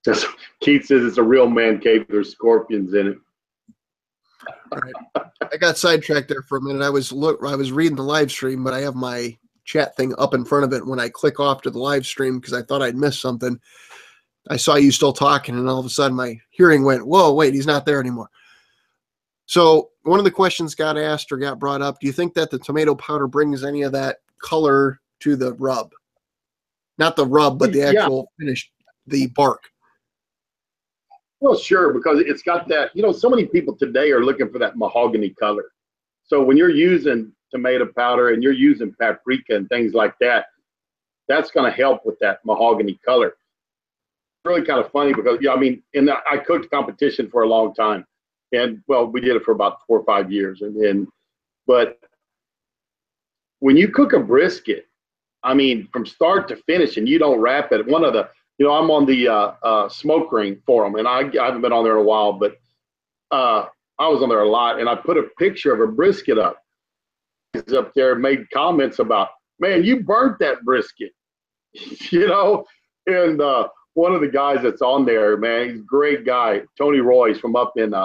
Just Keith says it's a real man cave. There's scorpions in it. All right. I got sidetracked there for a minute. I was reading the live stream, but I have my chat thing up in front of it. When I click off to the live stream because I thought I'd missed something, I saw you still talking, and all of a sudden my hearing went, whoa, wait, he's not there anymore. So one of the questions got asked or got brought up, do you think that the tomato powder brings any of that color to the rub? Not the rub, but the actual finish, the bark. Well, sure, because it's got that, you know, so many people today are looking for that mahogany color. So when you're using tomato powder and you're using paprika and things like that, that's going to help with that mahogany color. It's really kind of funny because, yeah, I mean, and I cooked competition for a long time. And, well, we did it for about 4 or 5 years. But when you cook a brisket, I mean, from start to finish, and you don't wrap it, one of the, you know, I'm on the smoke ring forum, and I haven't been on there in a while, but I was on there a lot, and I put a picture of a brisket up. He's up there, made comments about, man, you burnt that brisket, you know? And one of the guys that's on there, man, he's a great guy, Tony Royce from up in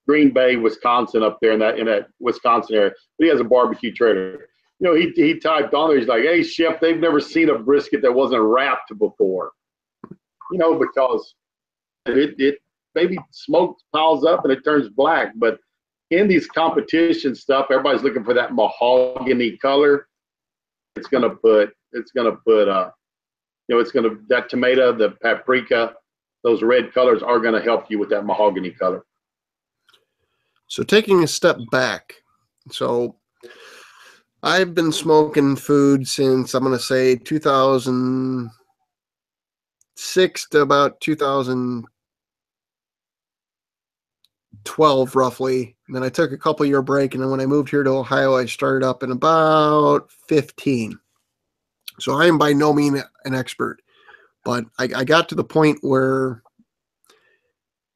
Green Bay, Wisconsin, up there in that Wisconsin area. But he has a barbecue trailer. You know, he typed on there, he's like, hey, chef, they've never seen a brisket that wasn't wrapped before. You know, because it maybe smoke piles up and it turns black. But in these competition stuff, everybody's looking for that mahogany color. It's gonna put that tomato, the paprika, those red colors are gonna help you with that mahogany color. So taking a step back, so I've been smoking food since, I'm going to say, 2006 to about 2012, roughly. And then I took a couple-year break, and then when I moved here to Ohio, I started up in about 15. So I am by no means an expert, but I got to the point where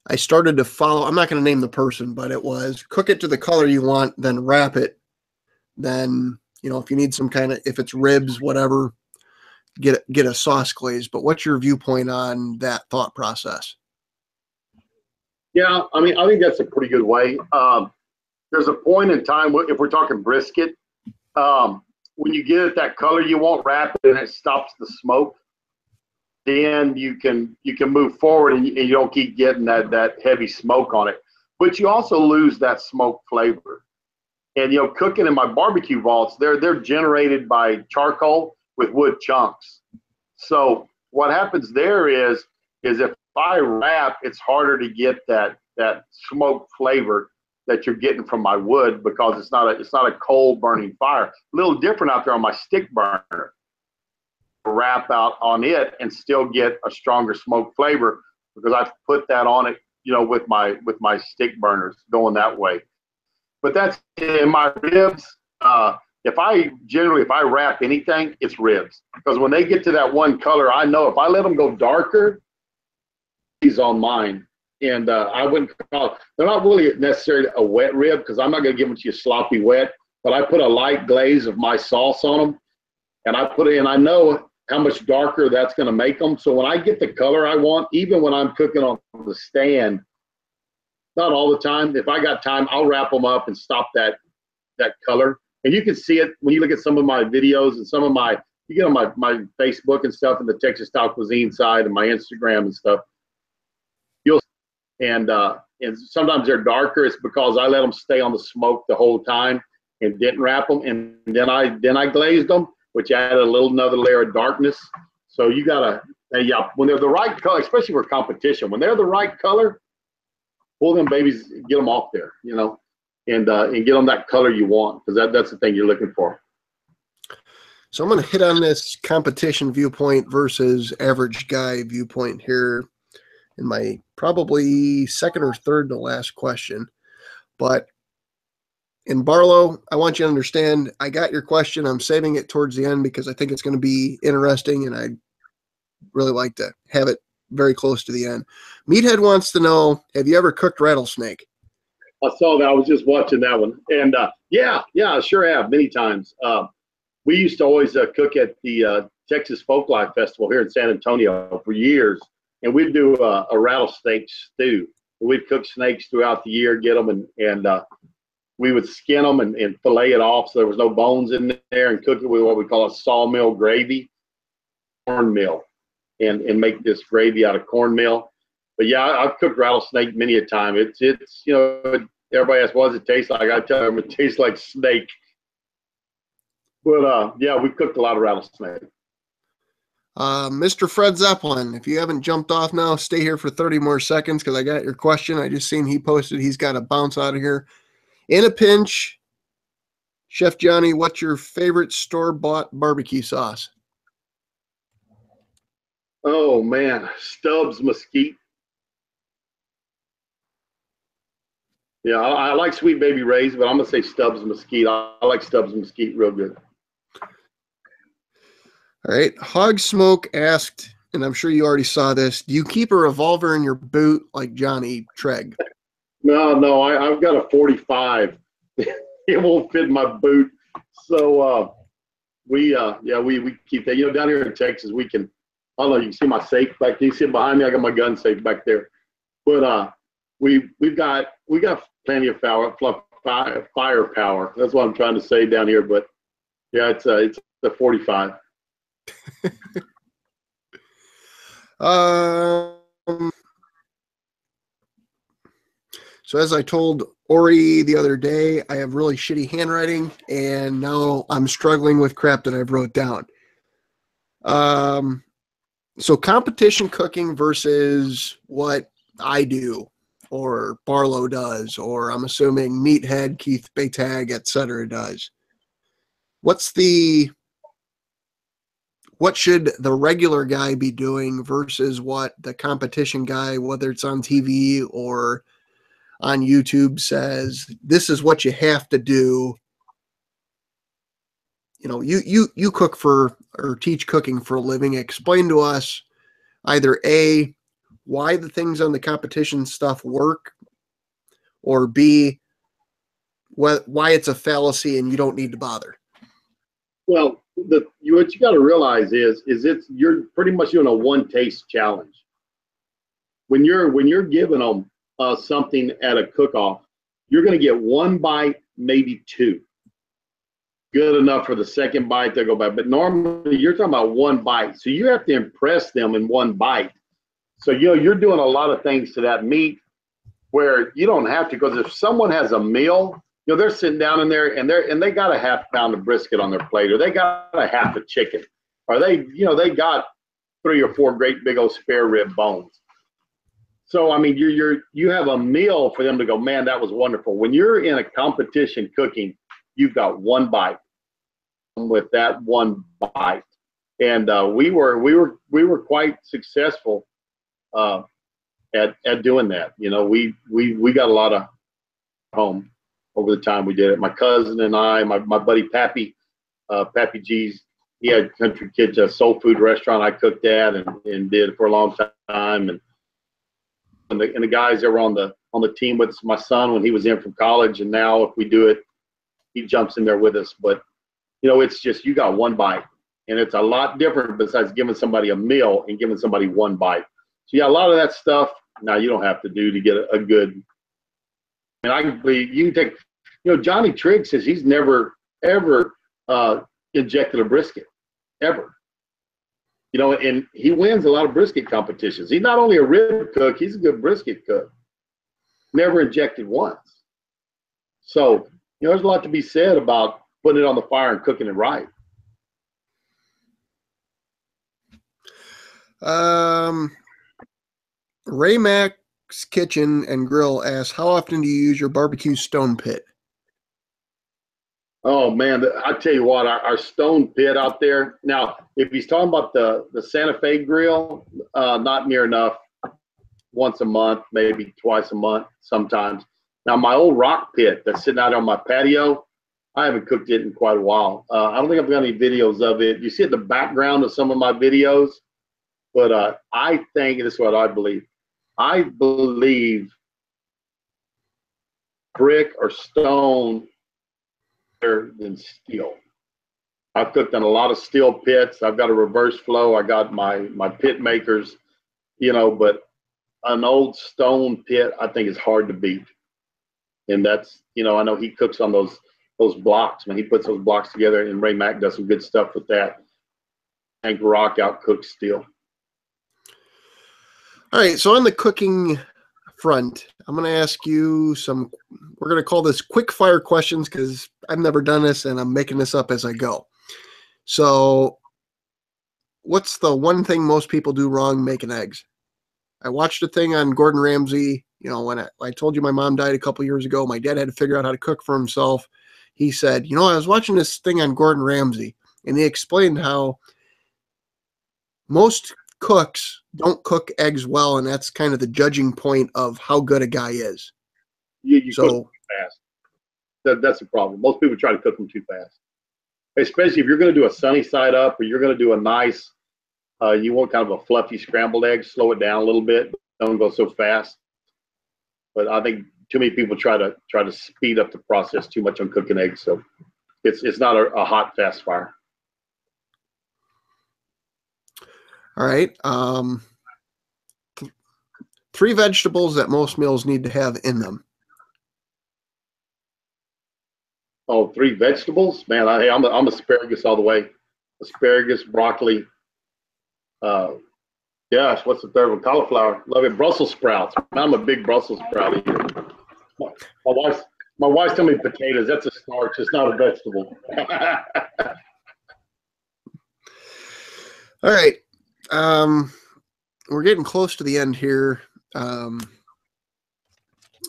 I started to follow, I'm not going to name the person, but it was cook it to the color you want, then wrap it. Then, you know, if you need some kind of, if it's ribs, whatever, get a sauce glaze. But what's your viewpoint on that thought process? Yeah, I mean, I think that's a pretty good way. There's a point in time, if we're talking brisket, when you get it that color you want, wrap it and it stops the smoke, then you can move forward and you don't keep getting that heavy smoke on it. But you also lose that smoke flavor. And cooking in my barbecue vaults, they're generated by charcoal with wood chunks. So what happens there is if I wrap, it's harder to get that smoke flavor that you're getting from my wood, because it's not a coal burning fire. A little different out there on my stick burner. Wrap out on it and still get a stronger smoke flavor, because I've put that on it, with my stick burners going that way. But that's in my ribs. If I wrap anything, it's ribs, because when they get to that one color, I know if I let them go darker, he's on mine. And I wouldn't call, they're not really necessarily a wet rib, because I'm not going to give them to you sloppy wet, but I put a light glaze of my sauce on them, and I put it in. I know how much darker that's going to make them. So when I get the color I want, even when I'm cooking on the stand, not all the time, if I got time, I'll wrap them up and stop that color. And you can see it when you look at some of my videos and some of you get on my Facebook and stuff, and the Texas Style Cuisine side and my Instagram and stuff. And sometimes they're darker. It's because I let them stay on the smoke the whole time and didn't wrap them, and then I glazed them, which added another layer of darkness. So you gotta, when they're the right color, especially for competition, when they're the right color, pull them babies, get them off there, and get them that color you want, because that's the thing you're looking for. So I'm going to hit on this competition viewpoint versus average guy viewpoint here in my probably second or third to last question. But in Barlow, I want you to understand, I got your question. I'm saving it towards the end because I think it's going to be interesting, and I'd really like to have it very close to the end. Meathead wants to know, have you ever cooked rattlesnake? I saw that. I was just watching that one. And yeah, I sure have, many times. We used to always cook at the Texas Folklife Festival here in San Antonio for years. And we'd do a rattlesnake stew. We'd cook snakes throughout the year, get them, and we would skin them and fillet it off so there was no bones in there, and cook it with what we call a sawmill gravy, cornmeal, and make this gravy out of cornmeal. But yeah, I've cooked rattlesnake many a time. It's everybody asks, what does it taste like? I tell them it tastes like snake. But yeah, we cooked a lot of rattlesnake. Mr. Fred Zeppelin, if you haven't jumped off now, stay here for 30 more seconds because I got your question. I just seen he posted he's got to bounce out of here. In a pinch, Chef Johnny, what's your favorite store-bought barbecue sauce? Oh, man, Stubbs Mesquite. Yeah, I like Sweet Baby Ray's, but I'm going to say Stubbs Mesquite. I like Stubbs Mesquite real good. All right. Hog Smoke asked, and I'm sure you already saw this, do you keep a revolver in your boot like Johnny Treg? No, I've got a 45. It won't fit in my boot. So we keep that. Down here in Texas, we can, I don't know, you can see my safe back there. You see it behind me? I got my gun safe back there. But we've got plenty of firepower. That's what I'm trying to say down here. But yeah, it's a 45. So as I told Ori the other day, I have really shitty handwriting, and now I'm struggling with crap that I've wrote down. So competition cooking versus what I do or Barlow does, or I'm assuming Meathead, Keith Baytag, etc. does. What should the regular guy be doing versus what the competition guy, whether it's on TV or on YouTube, says, this is what you have to do? You cook for or teach cooking for a living. Explain to us either A, why the things on the competition stuff work, or B, why it's a fallacy and you don't need to bother. Well, what you got to realize is you're pretty much doing a one taste challenge. When you're giving them something at a cook off, you're going to get one bite, maybe two. Good enough for the second bite to go back. But normally you're talking about one bite. So you have to impress them in one bite. So you're doing a lot of things to that meat where you don't have to, because if someone has a meal, they're sitting down in there and they got a half pound of brisket on their plate, or they got a half a chicken, or they got 3 or 4 great big old spare rib bones. So I mean, you have a meal for them to go, man, that was wonderful. When you're in a competition cooking, you've got one bite. With that one bite, and we were quite successful at doing that. We got a lot of home over the time we did it. My cousin and I, my buddy Pappy G's, he had Country Kids, a soul food restaurant I cooked at and did for a long time. And the guys that were on the team with my son when he was in from college, and now if we do it, he jumps in there with us. But it's just, you got one bite, and it's a lot different besides giving somebody a meal and giving somebody one bite. So yeah, a lot of that stuff now you don't have to do to get a good. And you can take, Johnny Trigg says he's never ever injected a brisket, ever. And he wins a lot of brisket competitions. He's not only a rib cook, he's a good brisket cook. Never injected once. So there's a lot to be said about putting it on the fire and cooking it right. Ray Mac's Kitchen and Grill asks, how often do you use your barbecue stone pit? Oh man, I tell you what, our stone pit out there. Now, if he's talking about the Santa Fe grill, not near enough. Once a month, maybe twice a month, sometimes. Now, my old rock pit that's sitting out on my patio, I haven't cooked it in quite a while. I don't think I've got any videos of it. You see it in the background of some of my videos, but I think this is what I believe. I believe brick or stone better than steel. I've cooked in a lot of steel pits. I've got a reverse flow. I got my pit makers, but an old stone pit I think is hard to beat. And that's, I know he cooks on those blocks. When he puts those blocks together, and Ray Mac does some good stuff with that. Hank Rock out cooks steel. All right, so on the cooking front, I'm going to ask you we're going to call this Quickfire Questions because I've never done this and I'm making this up as I go. So what's the one thing most people do wrong making eggs? I watched a thing on Gordon Ramsay. When I told you my mom died a couple years ago, my dad had to figure out how to cook for himself. He said, I was watching this thing on Gordon Ramsay, and he explained how most cooks don't cook eggs well, and that's kind of the judging point of how good a guy is. You cook them too fast. That's the problem. Most people try to cook them too fast, especially if you're going to do a sunny side up, or you're going to do a nice, you want kind of a fluffy scrambled egg. Slow it down a little bit. Don't go so fast. But I think too many people try to speed up the process too much on cooking eggs. So it's not a hot, fast fire. All right. 3 vegetables that most meals need to have in them. Oh, 3 vegetables? Man, I'm asparagus all the way. Asparagus, broccoli. Gosh, what's the third one? Cauliflower. Love it. Brussels sprouts. I'm a big Brussels sprout eater. My wife's telling me potatoes. That's a starch. It's not a vegetable. All right. We're getting close to the end here.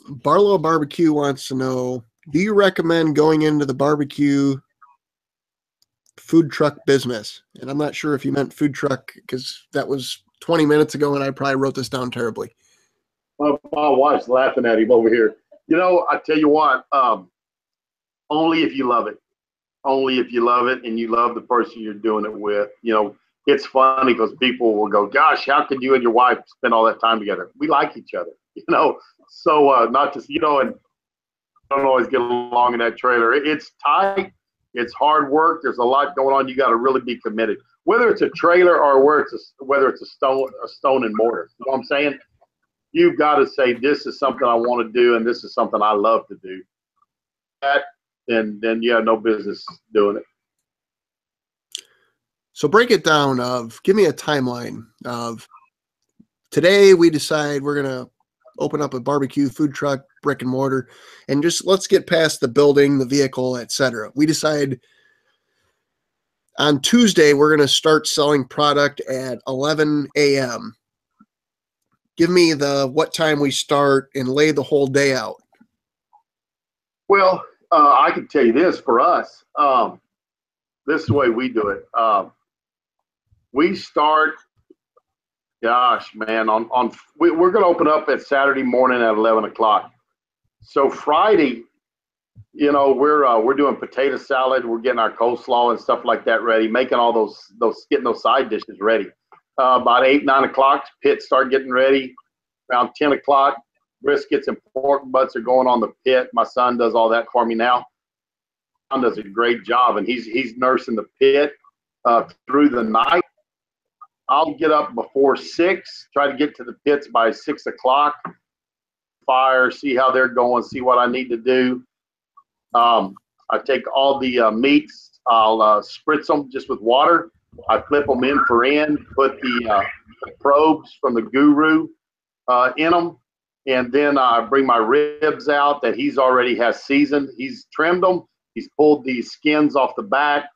Barlow Barbecue wants to know, do you recommend going into the barbecue food truck business? And I'm not sure if you meant food truck because that was 20 minutes ago and I probably wrote this down terribly. My wife's laughing at him over here. I tell you what, only if you love it. Only if you love it and you love the person you're doing it with. It's funny because people will go, gosh, how could you and your wife spend all that time together? We like each other, so not just, and don't always get along in that trailer. It's tight, It's hard work. There's a lot going on. You got to really be committed, whether it's a trailer or whether it's a stone and mortar. You know what I'm saying? You've got to say, this is something I want to do, and this is something I love to do. That, then you have no business doing it. So break it down give me a timeline of today we decide we're going to open up a barbecue food truck, brick and mortar, and just let's get past the building, the vehicle, etc. We decide on Tuesday we're going to start selling product at 11 a.m. Give me what time we start and lay the whole day out. Well, I can tell you this for us. This is the way we do it. We start, gosh, man, we're going to open up at Saturday morning at 11 o'clock. So Friday, you know, we're doing potato salad. We're getting our coleslaw and stuff like that ready, making all getting those side dishes ready. About 8, 9 o'clock, pits start getting ready. Around 10 o'clock, briskets and pork butts are going on the pit. My son does all that for me now. My son does a great job, and he's nursing the pit through the night. I'll get up before 6, try to get to the pits by 6 o'clock. Fire, see how they're going, see what I need to do. I take all the meats, I'll spritz them just with water. I flip them in for end, put the probes from the Guru in them, and then I bring my ribs out that he's already has seasoned. He's trimmed them, he's pulled the skins off the back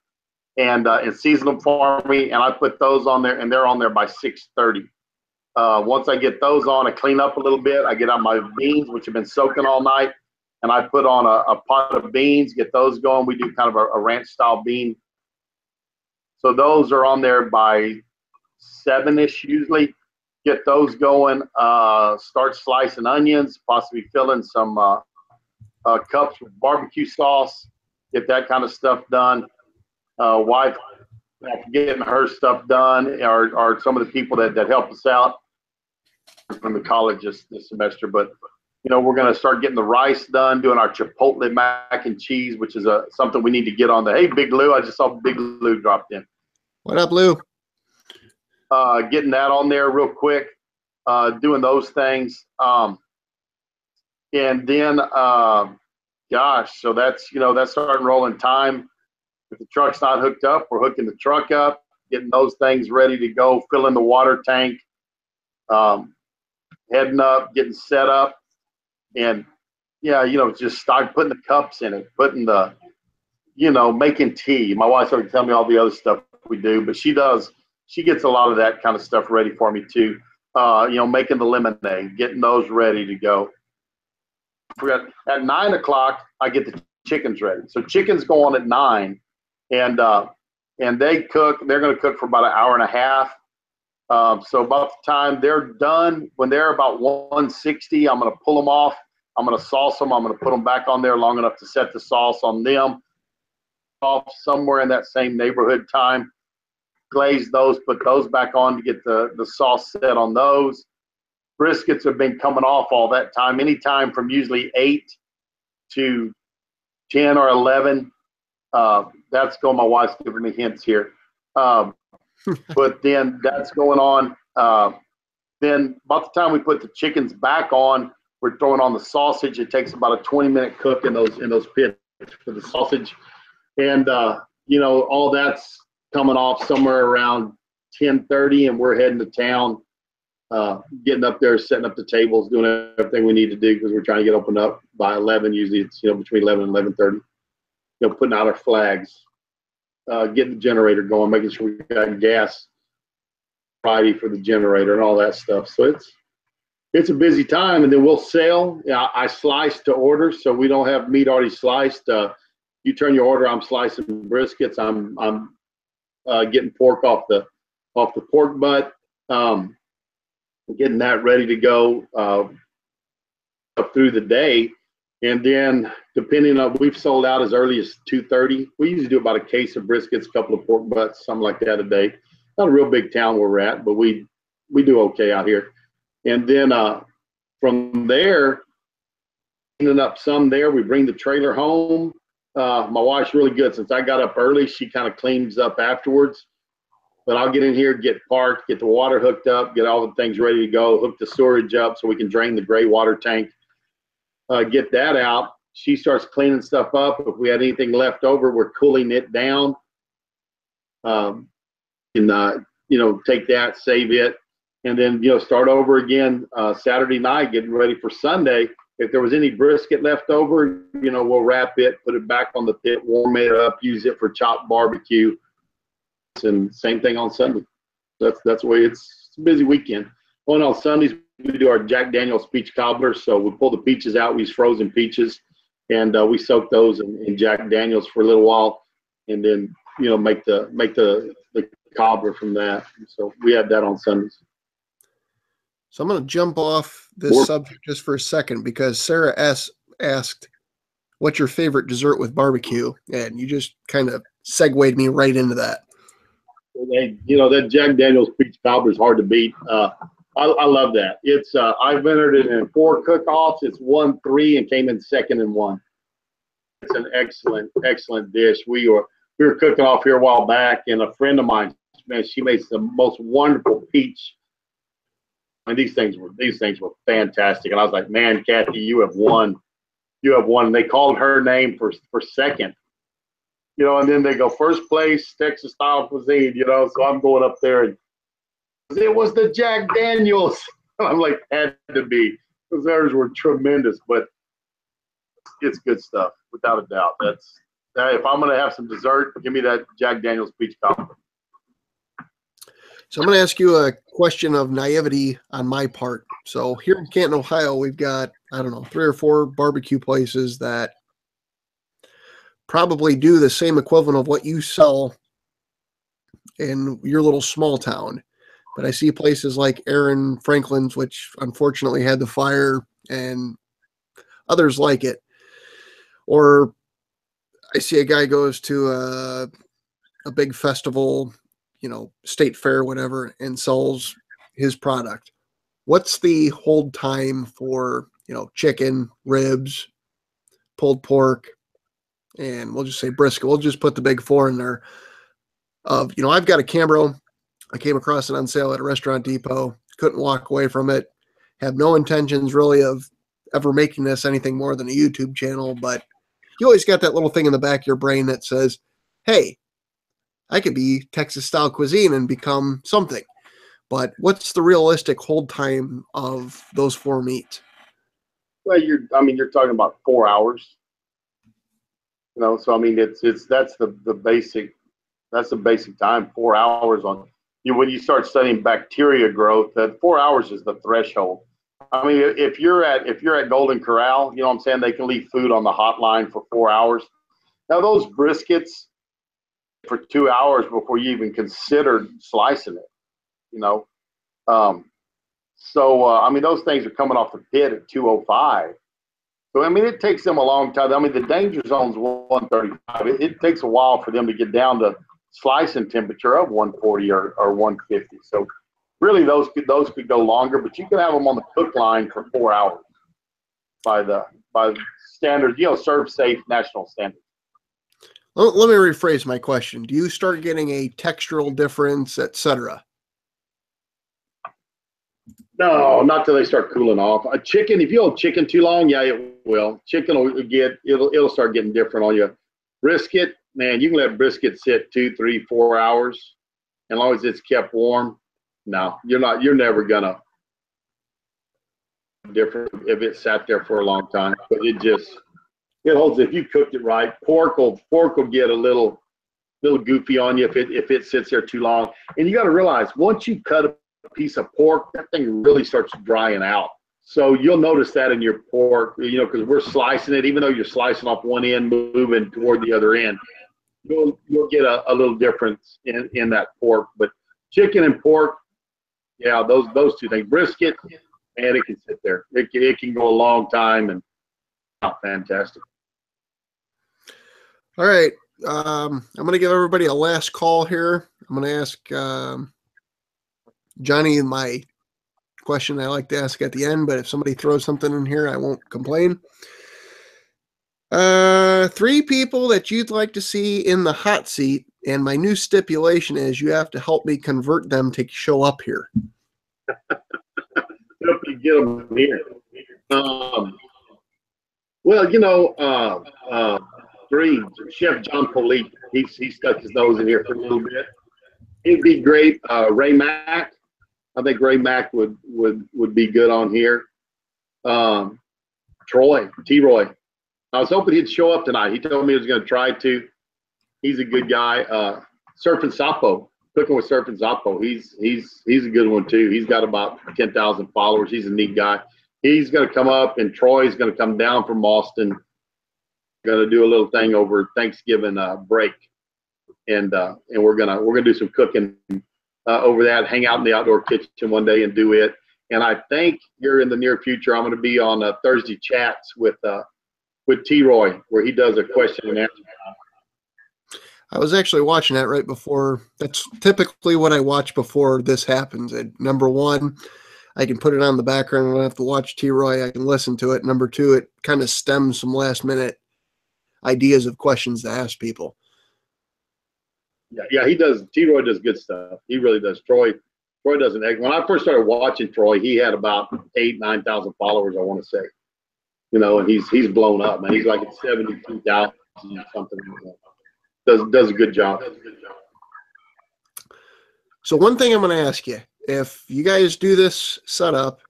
and seasoned them for me, and I put those on there, and they're on there by 6:30. Once I get those on, I clean up a little bit. I get out my beans, which have been soaking all night, and I put on a pot of beans, get those going. We do kind of a ranch style bean. So those are on there by 7-ish usually. Get those going. Start slicing onions, possibly filling some cups with barbecue sauce. Get that kind of stuff done. Wife getting her stuff done, or some of the people that help us out from the college this semester. But you know, we're going to start getting the rice done, doing our Chipotle mac and cheese, which is something we need to get on the. Hey, Big Lou, I just saw Big Lou dropped in. What up, Lou? Getting that on there real quick, doing those things, and then gosh, so that's starting rolling time. If the truck's not hooked up, we're hooking the truck up, getting those things ready to go, filling the water tank, heading up, getting set up, and yeah, you know, just start putting the cups in it, putting the, you know, making tea. My wife's already telling me all the other stuff we do, but she gets a lot of that kind of stuff ready for me too. You know, making the lemonade, getting those ready to go. At 9 o'clock, I get the chickens ready. So chickens go on at 9. And they cook. They're going to cook for about an hour and a half. So about the time they're done, when they're about 160, I'm going to pull them off. I'm going to sauce them. I'm going to put them back on there long enough to set the sauce on them. Off somewhere in that same neighborhood time. Glaze those, put those back on to get the sauce set on those. Briskets have been coming off all that time, anytime from usually 8 to 10 or 11. That's going, my wife's giving me hints here. But then that's going on. Then about the time we put the chickens back on, we're throwing on the sausage. It takes about a 20-minute cook in those pits for the sausage. And, you know, all that's coming off somewhere around 10:30, and we're heading to town, getting up there, setting up the tables, doing everything we need to do because we're trying to get opened up by 11. Usually it's, you know, between 11 and 11:30. You know, putting out our flags, getting the generator going, making sure we got gas Friday for the generator and all that stuff. So it's a busy time, and then we'll sell. Yeah, I slice to order, so we don't have meat already sliced. You turn your order, I'm slicing briskets. I'm getting pork off the pork butt, getting that ready to go up through the day. And then depending on, we've sold out as early as 2:30. We usually do about a case of briskets, a couple of pork butts, something like that a day. Not a real big town where we're at, but we do okay out here. And then from there, cleaning up some there, we bring the trailer home. My wife's really good. Since I got up early, she kind of cleans up afterwards. But I'll get in here, get parked, get the water hooked up, get all the things ready to go, hook the storage up so we can drain the gray water tank, get that out. She starts cleaning stuff up. If we had anything left over, we're cooling it down. And, take that, save it, and then, start over again Saturday night, getting ready for Sunday. If there was any brisket left over, we'll wrap it, put it back on the pit, warm it up, use it for chopped barbecue. And same thing on Sunday. That's the way it's a busy weekend. On Sundays, we do our Jack Daniel's peach cobbler. So we pull the peaches out. We use frozen peaches, and we soak those in Jack Daniel's for a little while, and then make the cobbler from that. So we have that on Sundays. So I'm going to jump off this subject just for a second because Sarah asked, "What's your favorite dessert with barbecue?" And you just kind of segued me right into that. That Jack Daniel's peach cobbler is hard to beat. I love that. It's I've entered it in 4 cook-offs. It's won 3 and came in second in 1. It's an excellent dish. We were cooking off here a while back, and a friend of mine, man, she makes the most wonderful peach. And these things were fantastic. And I was like, man, Kathy, you have won. And they called her name for second. And then they go first place, Texas Style Cuisine, so I'm going up there, and it was the Jack Daniels. I'm like, had to be, because theirs were tremendous, but it's good stuff, without a doubt. If I'm going to have some dessert, give me that Jack Daniel's peach cobbler. So I'm going to ask you a question of naivety on my part. So here in Canton, Ohio, we've got, 3 or 4 barbecue places that probably do the same equivalent of what you sell in your little small town. But I see places like Aaron Franklin's, which unfortunately had the fire, and others like it. Or I see a guy goes to a big festival, state fair, whatever, and sells his product. What's the hold time for, chicken, ribs, pulled pork, and we'll just say brisket. We'll just put the big 4 in there. I've got a Cambro. I came across it on sale at a Restaurant Depot. Couldn't walk away from it. Have no intentions really of ever making this anything more than a YouTube channel, but you always got that little thing in the back of your brain that says, hey, I could be Texas Style Cuisine and become something. But what's the realistic hold time of those 4 meats? Well, you're talking about 4 hours. So that's the basic time, 4 hours on. When you start studying bacteria growth, that 4 hours is the threshold. If you're at Golden Corral, they can leave food on the hotline for 4 hours. Now those briskets for 2 hours before you even considered slicing it. Those things are coming off the pit at 2:05. So, it takes them a long time. The danger zone's 135. It takes a while for them to get down to slicing temperature of 140 or 150. So, really, those could go longer, but you can have them on the cook line for 4 hours by standard, serve safe national standards. Let me rephrase my question. Do you start getting a textural difference, etc.? No, not till they start cooling off. A chicken, if you hold chicken too long, yeah, it will. Chicken it'll start getting different on you. Brisket, man, you can let brisket sit 2, 3, 4 hours, as long as it's kept warm. No, you're never gonna different if it sat there for a long time. But it holds. If you cooked it right, pork will get a little goofy on you if it sits there too long. And you got to realize, once you cut a piece of pork, that thing really starts drying out. So you'll notice that in your pork, because we're slicing it, even though you're slicing off one end, moving toward the other end, you'll get a little difference in that pork. But chicken and pork, yeah, those 2 things. Brisket, man, it can sit there. It can go a long time, and fantastic. All right. I'm going to give everybody a last call here. I'm going to ask Johnny my question I like to ask at the end, but if somebody throws something in here, I won't complain. Three people that you'd like to see in the hot seat, and my new stipulation is you have to help me convert them to show up here. Help you get them here. Well, three, Chef John Polique, he stuck his nose in here for a little bit. It'd be great. Ray Mack, I think Ray Mack would be good on here. T-Roy. I was hoping he'd show up tonight. He told me he was going to try to. He's a good guy. Surfing Sapo, cooking with Surfing Sapo. He's a good one too. He's got about 10,000 followers. He's a neat guy. He's going to come up, and Troy's going to come down from Austin. Going to do a little thing over Thanksgiving break, and we're gonna do some cooking over that. Hang out in the outdoor kitchen one day and do it. And I think here in the near future, I'm going to be on Thursday chats with T-Roy, where he does a question and answer. I was actually watching that right before. That's typically what I watch before this happens. Number one, I can put it on the background. I don't have to watch T-Roy. I can listen to it. Number two, it kind of stems some last minute ideas of questions to ask people. Yeah, he does. T-Roy does good stuff. He really does. Troy does an egg. When I first started watching Troy, he had about 9,000 followers, I want to say. And he's blown up, man. He's like at 72,000 something. Does a good job. So one thing I'm going to ask you, if you guys do this setup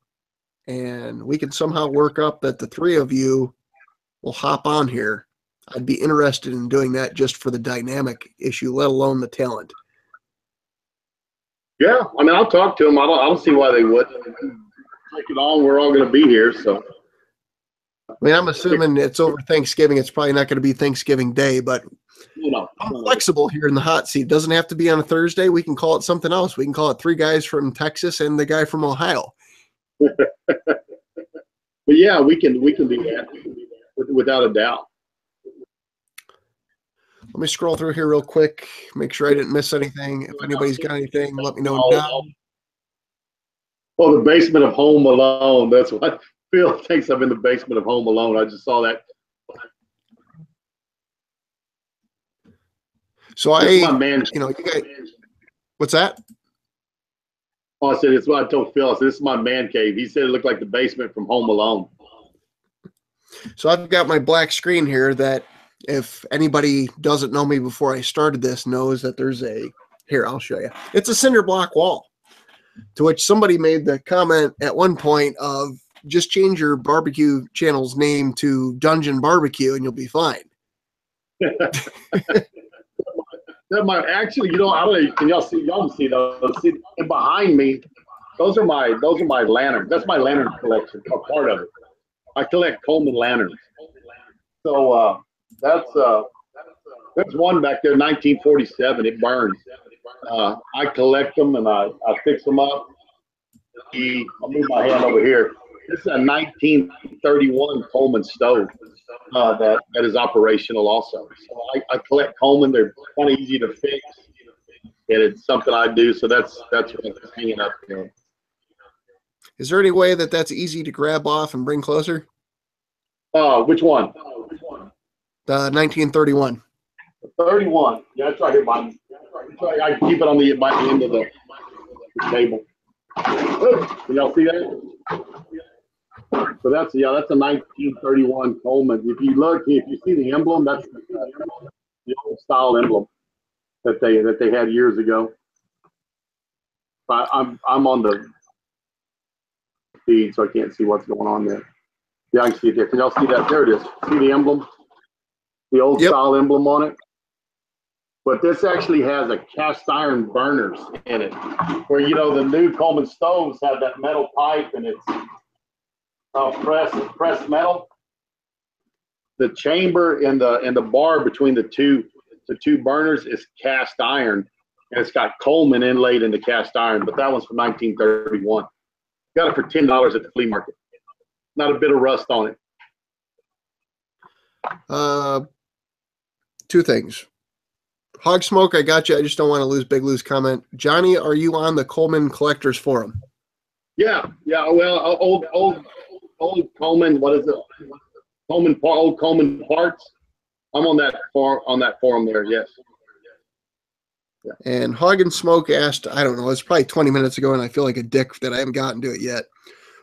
and we can somehow work up that the three of you will hop on here, I'd be interested in doing that just for the dynamic issue, let alone the talent. Yeah, I mean, I'll talk to them. I don't see why they wouldn't. Take it on. We're all going to be here, so. I mean, I'm assuming it's over Thanksgiving. It's probably not going to be Thanksgiving Day, but I'm flexible here in the hot seat. It doesn't have to be on a Thursday. We can call it something else. We can call it three guys from Texas and the guy from Ohio. But yeah, we can do that without a doubt. Let me scroll through here real quick, make sure I didn't miss anything. If anybody's got anything, let me know now. Oh, the basement of Home Alone. That's what Phil thinks. I'm in the basement of Home Alone. I just saw that. So my man. You guys, what's that? Oh, I said, it's what I told Phil. I said, this is my man cave. He said it looked like the basement from Home Alone. So I've got my black screen here that if anybody doesn't know me before I started this knows that there's here, I'll show you. It's a cinder block wall, to which somebody made the comment at one point of just change your barbecue channel's name to Dungeon Barbecue and you'll be fine. That might actually, I don't know. Can y'all see? Y'all can see those. See, behind me, those are my lanterns. That's my lantern collection, a part of it. I collect Coleman lanterns. So that's one back there, 1947. It burns. I collect them and I fix them up. I'll move my hand over here. This is a 1931 Coleman stove that is operational also. So I collect Coleman. They're kind of easy to fix, and it's something I do. So that's what's hanging up there. Is there any way that that's easy to grab off and bring closer? Which one? The 1931. 31. Yeah, that's right here, Mike. I keep it on the end of the table. Can y'all see that? So that's a 1931 Coleman. If you see the emblem, that's the old style emblem that they had years ago. I'm on the feed, so I can't see what's going on there. Yeah, I can see it there. Can y'all see that? There it is. See the emblem? The old style emblem on it. But this actually has a cast iron burners in it, where the new Coleman stoves have that metal pipe and it's pressed metal. The chamber and the bar between the two burners is cast iron, and it's got Coleman inlaid in the cast iron. But that one's from 1931. Got it for $10 at the flea market. Not a bit of rust on it. Two things. Hog Smoke, I got you. I just don't want to lose Big Lou's comment. Johnny, are you on the Coleman Collectors Forum? Yeah. Well, old Coleman. What is it? Old Coleman Parts. I'm on that forum there. Yes. Yeah. And Hog and Smoke asked, I don't know, it's probably 20 minutes ago, and I feel like a dick that I haven't gotten to it yet.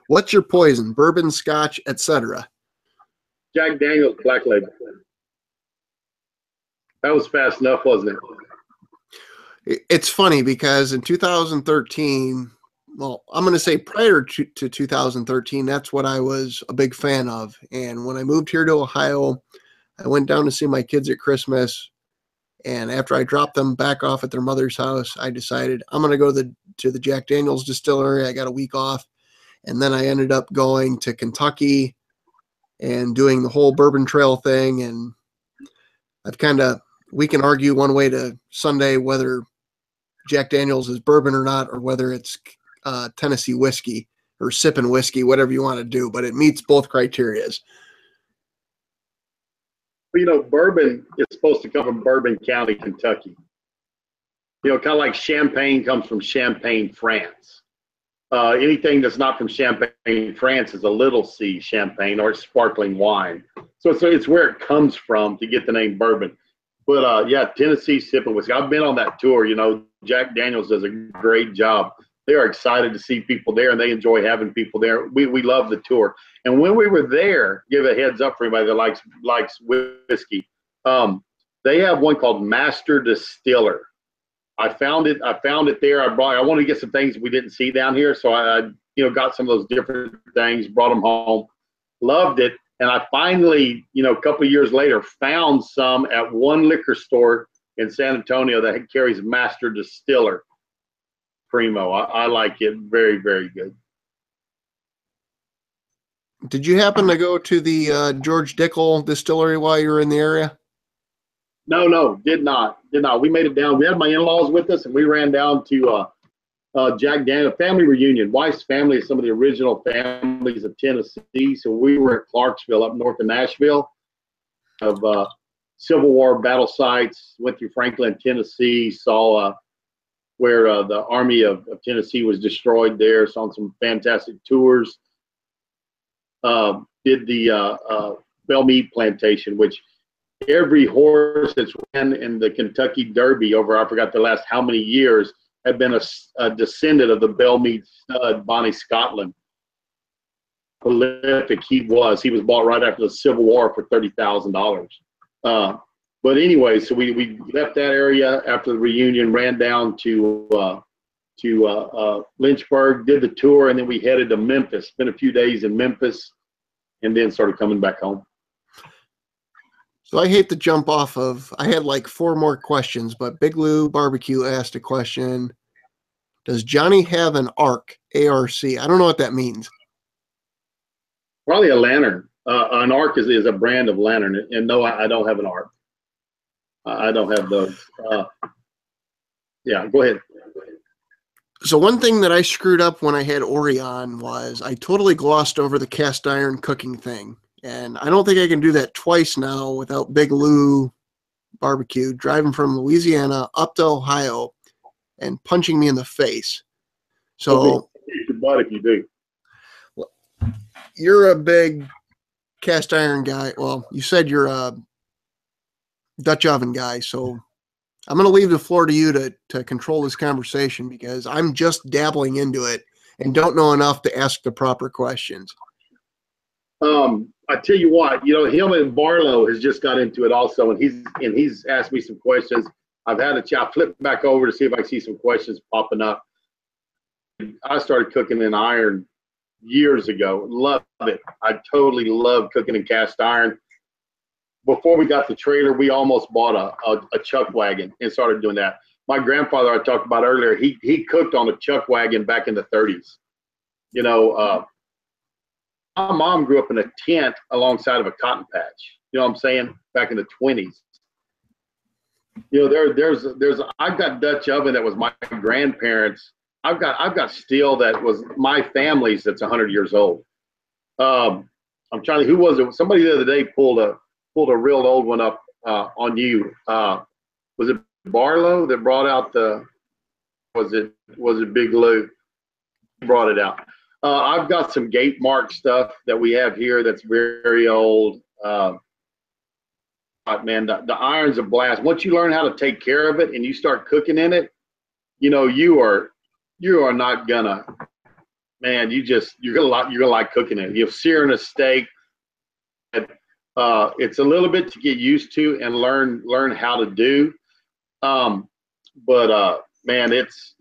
What's your poison? Bourbon, Scotch, etc. Jack Daniel's Black Label. That was fast enough, wasn't it? It's funny because in 2013, well, I'm going to say prior to 2013, that's what I was a big fan of. And when I moved here to Ohio, I went down to see my kids at Christmas. And after I dropped them back off at their mother's house, I decided I'm going to go to the Jack Daniel's distillery. I got a week off. And then I ended up going to Kentucky and doing the whole Bourbon Trail thing. And we can argue one way to Sunday whether Jack Daniel's is bourbon or not, or whether it's Tennessee whiskey or sipping whiskey, whatever you want to do, but it meets both criterias. You know, bourbon is supposed to come from Bourbon County, Kentucky. You know, kind of like Champagne comes from Champagne, France. Anything that's not from Champagne, France is a little C champagne or sparkling wine. So it's where it comes from to get the name bourbon. But yeah, Tennessee sipping whiskey. I've been on that tour. You know, Jack Daniel's does a great job. They are excited to see people there, and they enjoy having people there. We love the tour. And when we were there, give a heads up for anybody that likes whiskey. They have one called Master Distiller. I found it there. I wanted to get some things we didn't see down here, so I got some of those different things, brought them home, loved it, and I finally, a couple of years later, found some at one liquor store in San Antonio that carries Master Distiller. Primo. I like it. Very, very good. Did you happen to go to the George Dickel distillery while you were in the area? No, did not. We made it down. We had my in-laws with us, and we ran down to Jack Daniel family reunion. Wife's family is some of the original families of Tennessee. So we were at Clarksville, up north of Nashville, of Civil War battle sites. Went through Franklin, Tennessee. Saw where the Army of Tennessee was destroyed there. Saw some fantastic tours. Did the Bell Mead Plantation, which every horse that's ran in the Kentucky Derby over, I forgot the last how many years, had been a descendant of the Bell Mead stud, Bonnie Scotland. Prolific he was. He was bought right after the Civil War for $30,000. But anyway, so we left that area after the reunion, ran down to Lynchburg, did the tour, and then we headed to Memphis. Spent a few days in Memphis, and then started coming back home. So I hate to jump off of, I had like 4 more questions, but Big Lou Barbecue asked a question. Does Johnny have an ARC, A-R-C? I don't know what that means. Probably a lantern. An ARC is a brand of lantern. And no, I don't have an ARC. I don't have those. Yeah, go ahead. So one thing that I screwed up when I had Orion was I totally glossed over the cast iron cooking thing. And I don't think I can do that twice now without Big Lou Barbecue driving from Louisiana up to Ohio and punching me in the face. So your butt if you do. You're a big cast iron guy. Well, you said you're a Dutch oven guy, so I'm going to leave the floor to you to control this conversation because I'm just dabbling into it and don't know enough to ask the proper questions. I tell you what, him and Barlow has just got into it also, and he's asked me some questions. I've had a chat. I flipped back over to see if I see some questions popping up. I started cooking in iron years ago. Love it. I totally love cooking in cast iron. Before we got the trailer, we almost bought a chuck wagon and started doing that. My grandfather, I talked about earlier, he cooked on a chuck wagon back in the 30s. My mom grew up in a tent alongside of a cotton patch. You know what I'm saying? Back in the 20s. I've got Dutch oven that was my grandparents. I've got steel that was my family's that's 100 years old. I'm trying to, who was it? Somebody the other day pulled a real old one up on you. Was it Barlow that brought out was it Big Lou? Brought it out. I've got some gate mark stuff that we have here that's very old. Man, the iron's a blast. Once you learn how to take care of it and you start cooking in it, you know, you are not gonna, man, you're gonna like cooking it. You're searing a steak. It's a little bit to get used to and learn how to do. Man, it's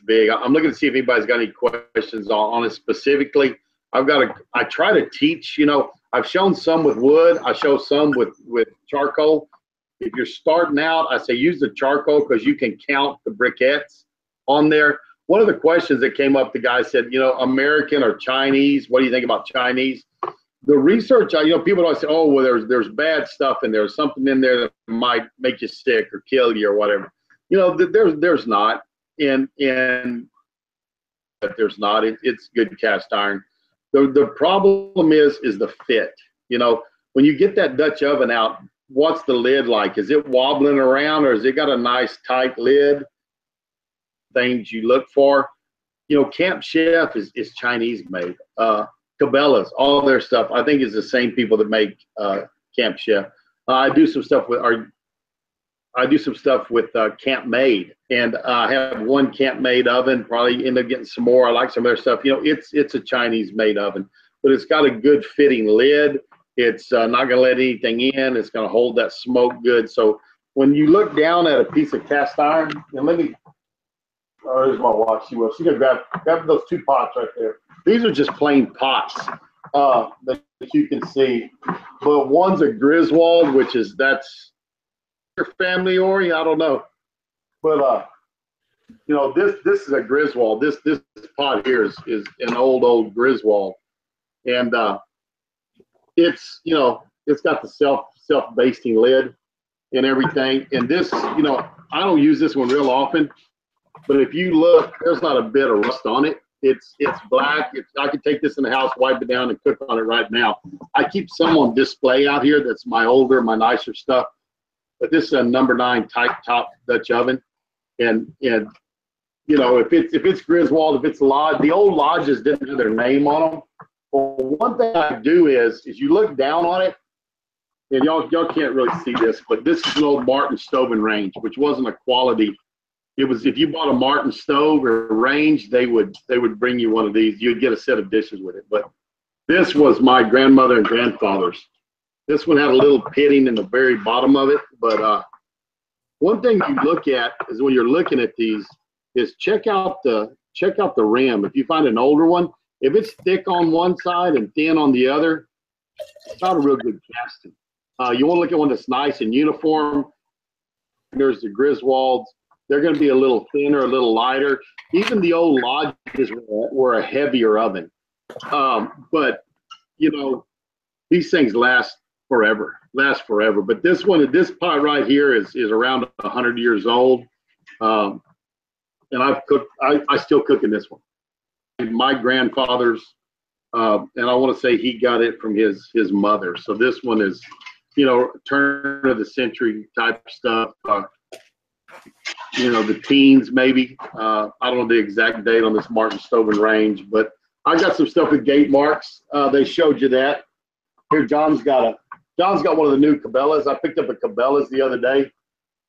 big. I'm looking to see if anybody's got any questions on it specifically. I try to teach, you know, I've shown some with wood. I show some with charcoal. If you're starting out, I say use the charcoal because you can count the briquettes on there. One of the questions that came up, the guy said, you know, American or Chinese, what do you think about Chinese? The research, you know, people always say, oh, well, there's bad stuff in there. There's something in there that might make you sick or kill you or whatever. You know, there's not, and there's not. It's good cast iron. The problem is the fit. You know, when you get that Dutch oven out, what's the lid like? Is it wobbling around, or has it got a nice tight lid? Things you look for. You know, Camp Chef is Chinese made. Cabela's, all their stuff, I think is the same people that make Camp Chef. I do some stuff with Camp Made, and I have one Camp Made oven. Probably end up getting some more. I like some of their stuff. You know, it's a Chinese made oven, but it's got a good fitting lid. It's not going to let anything in. It's going to hold that smoke good. So when you look down at a piece of cast iron, and let me. Oh, there's my watch. She's going to grab those two pots right there. These are just plain pots that you can see. But one's a Griswold, that's your family ori, I don't know. But you know, this is a Griswold. This pot here is an old Griswold. And it's, you know, it's got the self-basting lid and everything. And this, you know, I don't use this one real often. But if you look, there's not a bit of rust on it. It's black. I could take this in the house, wipe it down, and cook on it right now. I keep some on display out here. That's my nicer stuff. But this is a number 9 tight top Dutch oven, and you know, if it's Griswold, if it's Lodge, the old Lodges didn't have their name on them. Well, one thing I do is you look down on it, and y'all can't really see this, but this is an old Martin stove and range, which wasn't a quality. It was, if you bought a Martin stove or range, they would bring you one of these. You'd get a set of dishes with it. But this was my grandmother and grandfather's. This one had a little pitting in the very bottom of it. But one thing you look at is when you're looking at these is check out the rim. If you find an older one, if it's thick on one side and thin on the other, it's not a real good casting. You want to look at one that's nice and uniform. There's the Griswolds. They're going to be a little thinner, a little lighter. Even the old Lodges were a heavier oven. But, you know, these things last forever. But this pot right here is around 100 years old. And I still cook in this one. And my grandfather's, and I want to say he got it from his mother. So this one is, you know, turn of the century type stuff. You know, the teens maybe. I don't know the exact date on this Martin stove and range, but I got some stuff with gate marks. They showed you that. Here, John's got one of the new Cabela's. I picked up a Cabela's the other day,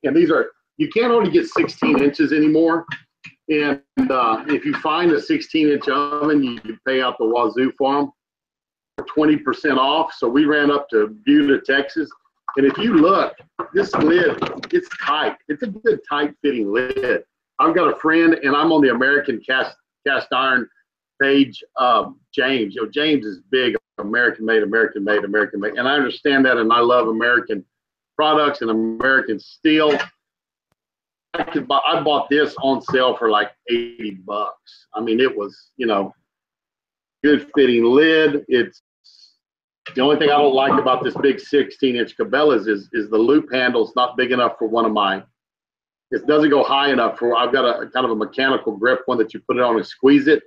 and these are, you can't only get 16 inches anymore. And if you find a 16-inch oven, you can pay out the wazoo for them for 20% off. So we ran up to Buda, Texas. And if you look, this lid, it's tight. It's a good tight fitting lid. I've got a friend, and I'm on the American cast iron page. James, you know, James is big American made. And I understand that, and I love American products and American steel. I bought this on sale for like $80. I mean, it was, you know, good fitting lid. It's the only thing I don't like about this big 16-inch Cabela's is the loop handle's not big enough for one of mine. It doesn't go high enough for, I've got a kind of a mechanical grip one that you put it on and squeeze it.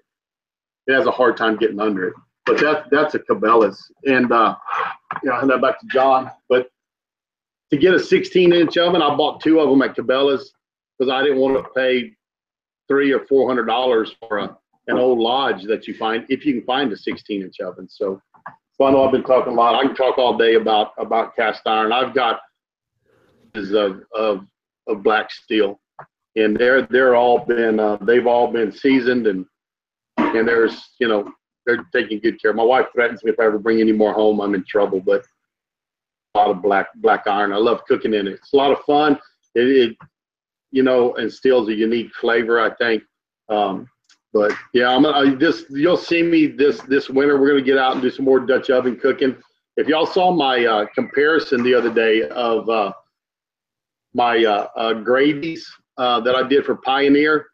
It has a hard time getting under it. But that's a Cabela's. And you know, I'll hand that back to John. But to get a 16-inch oven, I bought 2 of them at Cabela's because I didn't want to pay $300 or $400 for an old Lodge that you find, if you can find a 16-inch oven. So So I know I've been talking a lot. I can talk all day about cast iron. I've got of black steel, and they're all been they've all been seasoned, and there's they're taking good care. My wife threatens me if I ever bring any more home, I'm in trouble. But a lot of black iron. I love cooking in it. It's a lot of fun. It instills a unique flavor, I think. But yeah, you'll see me this winter. We're gonna get out and do some more Dutch oven cooking. If y'all saw my comparison the other day of my gravies that I did for Pioneer,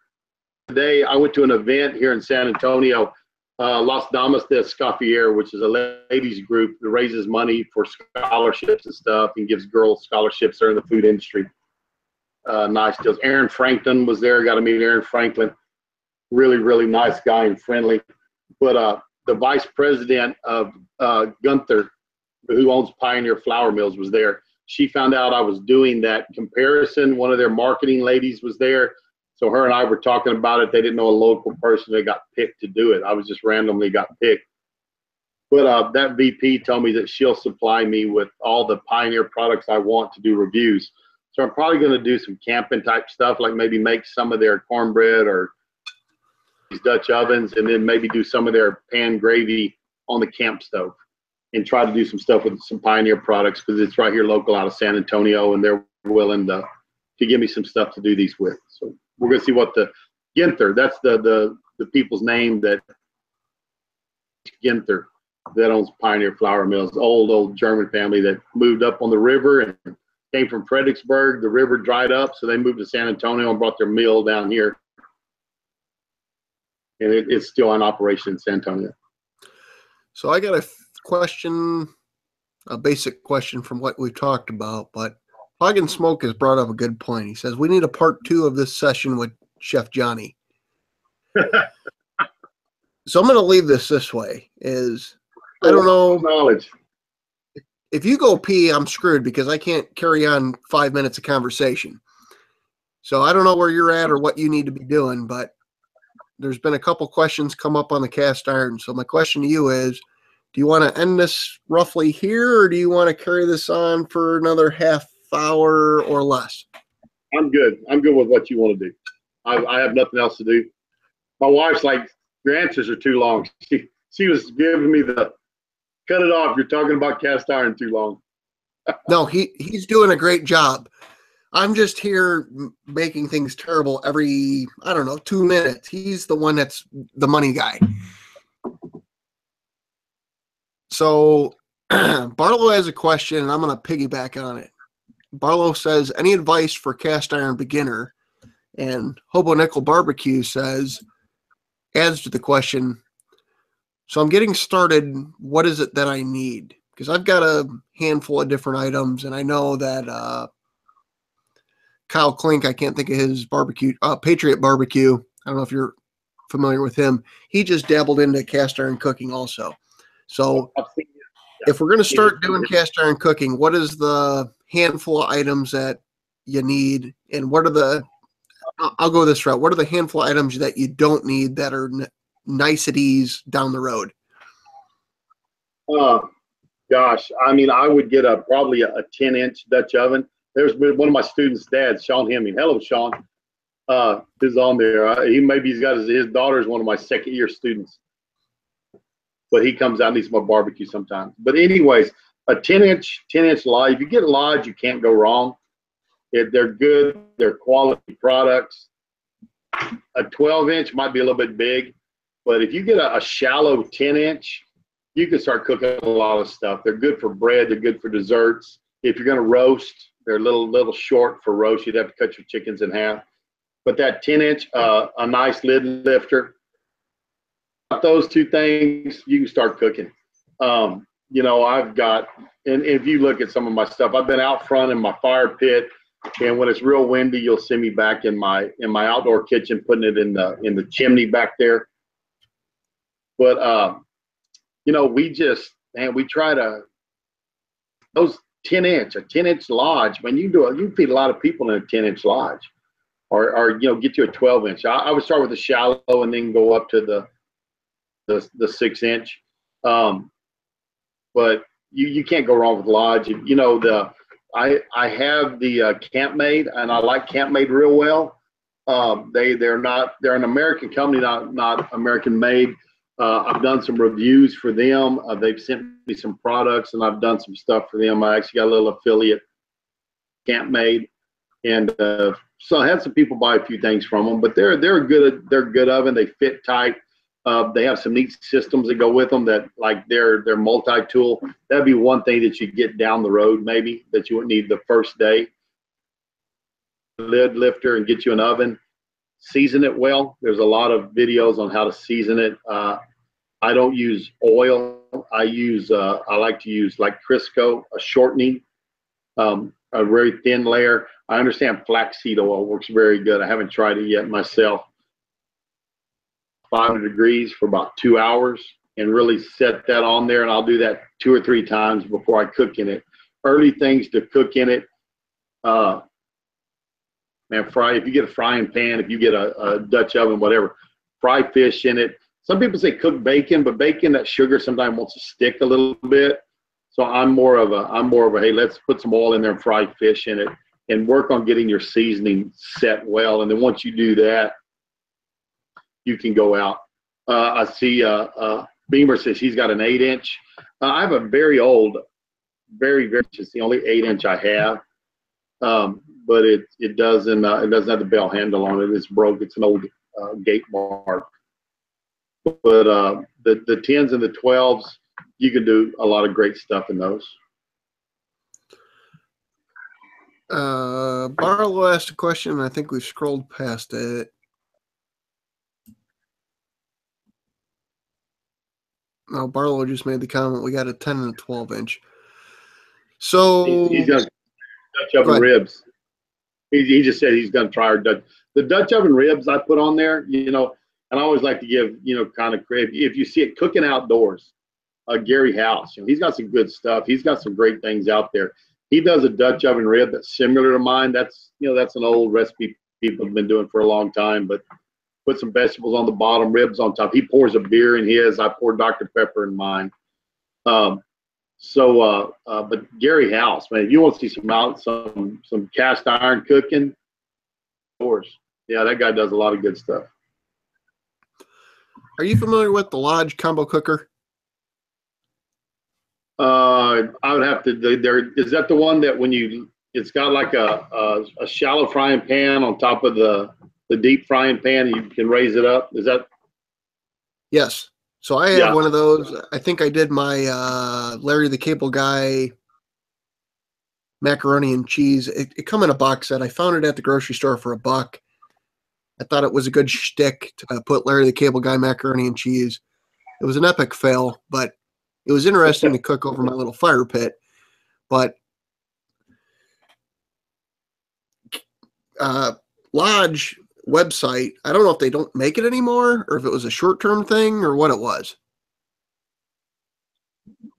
today I went to an event here in San Antonio, Las Damas de Escoffier, which is a ladies group that raises money for scholarships and stuff and gives girls scholarships that are in the food industry. Nice deals. Aaron Franklin was there. Got to meet Aaron Franklin. Really, really nice guy and friendly. But the vice president of Gunther, who owns Pioneer Flour Mills, was there. She found out I was doing that comparison. One of their marketing ladies was there. So her and I were talking about it. They didn't know a local person that got picked to do it. I was just randomly got picked. But that VP told me that she'll supply me with all the Pioneer products I want to do reviews. So I'm probably going to do some camping type stuff, like maybe make some of their cornbread or these Dutch ovens, and then maybe do some of their pan gravy on the camp stove, and try to do some stuff with some Pioneer products because it's right here local out of San Antonio, and they're willing to give me some stuff to do these with. So we're going to see what the Ginther, that's the people's name, that Ginther that owns Pioneer Flour Mills, old German family that moved up on the river and came from Fredericksburg. The river dried up, so they moved to San Antonio and brought their mill down here. And it's still in operation in San Antonio. So I got a question, a basic question from what we've talked about, but Hog and Smoke has brought up a good point. He says, we need a part 2 of this session with Chef Johnny. So I'm going to leave this way is, I don't know. Knowledge. If you go pee, I'm screwed because I can't carry on 5 minutes of conversation. So I don't know where you're at or what you need to be doing, but there's been a couple questions come up on the cast iron. So my question to you is, do you want to end this roughly here, or do you want to carry this on for another half hour or less? I'm good. I'm good with what you want to do. I have nothing else to do. My wife's like, your answers are too long. She was giving me the, cut it off. You're talking about cast iron too long. No, he's doing a great job. I'm just here making things terrible every, 2 minutes. He's the one that's the money guy. So Barlow has a question, and I'm going to piggyback on it. Barlow says, any advice for cast iron beginner? And Hobo Nichol BBQ says, adds to the question, so I'm getting started. What is it that I need? Because I've got a handful of different items, and I know that Kyle Klink, I can't think of his barbecue, Patriot Barbecue. I don't know if you're familiar with him. He just dabbled into cast iron cooking also. So if we're going to start doing cast iron cooking, what is the handful of items that you need? And what are the, I'll go this route. What are the handful of items that you don't need that are niceties down the road? Gosh, I mean, I would get probably a 10-inch Dutch oven. There's been one of my students' dads, Sean Hemming. Hello, Sean. Who's on there? He's got his daughter's one of my second-year students. But he comes out and eats my barbecue sometimes. But anyways, a 10-inch lodge. If you get a lodge, you can't go wrong. They're good. They're quality products. A 12-inch might be a little bit big. But if you get a shallow 10-inch, you can start cooking a lot of stuff. They're good for bread. They're good for desserts. If you're going to roast, they're a little short for roast. You'd have to cut your chickens in half. But that 10-inch, a nice lid lifter, those two things, you can start cooking. I've got, and if you look at some of my stuff, I've been out front in my fire pit, and when it's real windy, you'll see me back in my outdoor kitchen, putting it in the chimney back there. But we try to, those 10-inch lodge, when you can feed a lot of people in a 10-inch lodge, or get you a 12-inch. I would start with the shallow and then go up to the 6-inch. but you can't go wrong with Lodge. You know, I have the Camp Made, and I like Camp Made real well. They're an American company, not American made. I've done some reviews for them. They've sent me some products, and I've done some stuff for them. I actually got a little affiliate, Camp Made, and so I had some people buy a few things from them. But they're a good oven. They fit tight. They have some neat systems that go with them that, like, they're multi-tool. That'd be one thing that you get down the road, maybe, that you wouldn't need the first day. Lid lifter and get you an oven. Season it well. There's a lot of videos on how to season it. I don't use oil. I like to use, like, Crisco, a shortening, a very thin layer. I understand flaxseed oil works very good. I haven't tried it yet myself. 500 degrees for about 2 hours, and really set that on there. And I'll do that 2 or 3 times before I cook in it. Early things to cook in it. Man, if you get a frying pan, if you get a Dutch oven, whatever, fry fish in it. Some people say cook bacon, but bacon, that sugar sometimes wants to stick a little bit. So I'm more of a, hey, let's put some oil in there and fry fish in it, and work on getting your seasoning set well. And then once you do that, you can go out. I see Beamer says he's got an 8-inch. I have a very old, very, it's the only 8-inch I have. But it doesn't have the bell handle on it. It's broke. It's an old gate mark. But the 10s and the 12s, you can do a lot of great stuff in those. Barlow asked a question, and I think we've scrolled past it. No, Barlow just made the comment, we got a 10 and a 12-inch. So he's got Dutch oven ribs. He just said he's going to try our the Dutch oven ribs I put on there, you know, and I always like to give, you know, kind of credit. If you see it, Cooking Outdoors, Gary House, you know, he's got some good stuff. He's got some great things out there. He does a Dutch oven rib that's similar to mine. That's, you know, that's an old recipe people have been doing for a long time, but put some vegetables on the bottom, ribs on top. He pours a beer in his. I pour Dr. Pepper in mine. But Gary House, man, if you want to see some cast iron cooking, of course, yeah, that guy does a lot of good stuff. Are you familiar with the Lodge combo cooker? I would have to. Is that the one that it's got like a shallow frying pan on top of the deep frying pan, and you can raise it up? Is that? Yes. So I have one of those. I think I did my Larry the Cable Guy macaroni and cheese. It come in a box set. I found it at the grocery store for $1. I thought it was a good shtick to put Larry the Cable Guy macaroni and cheese. It was an epic fail, but it was interesting to cook over my little fire pit. But Lodge website, I don't know if they don't make it anymore or if it was a short-term thing or what it was.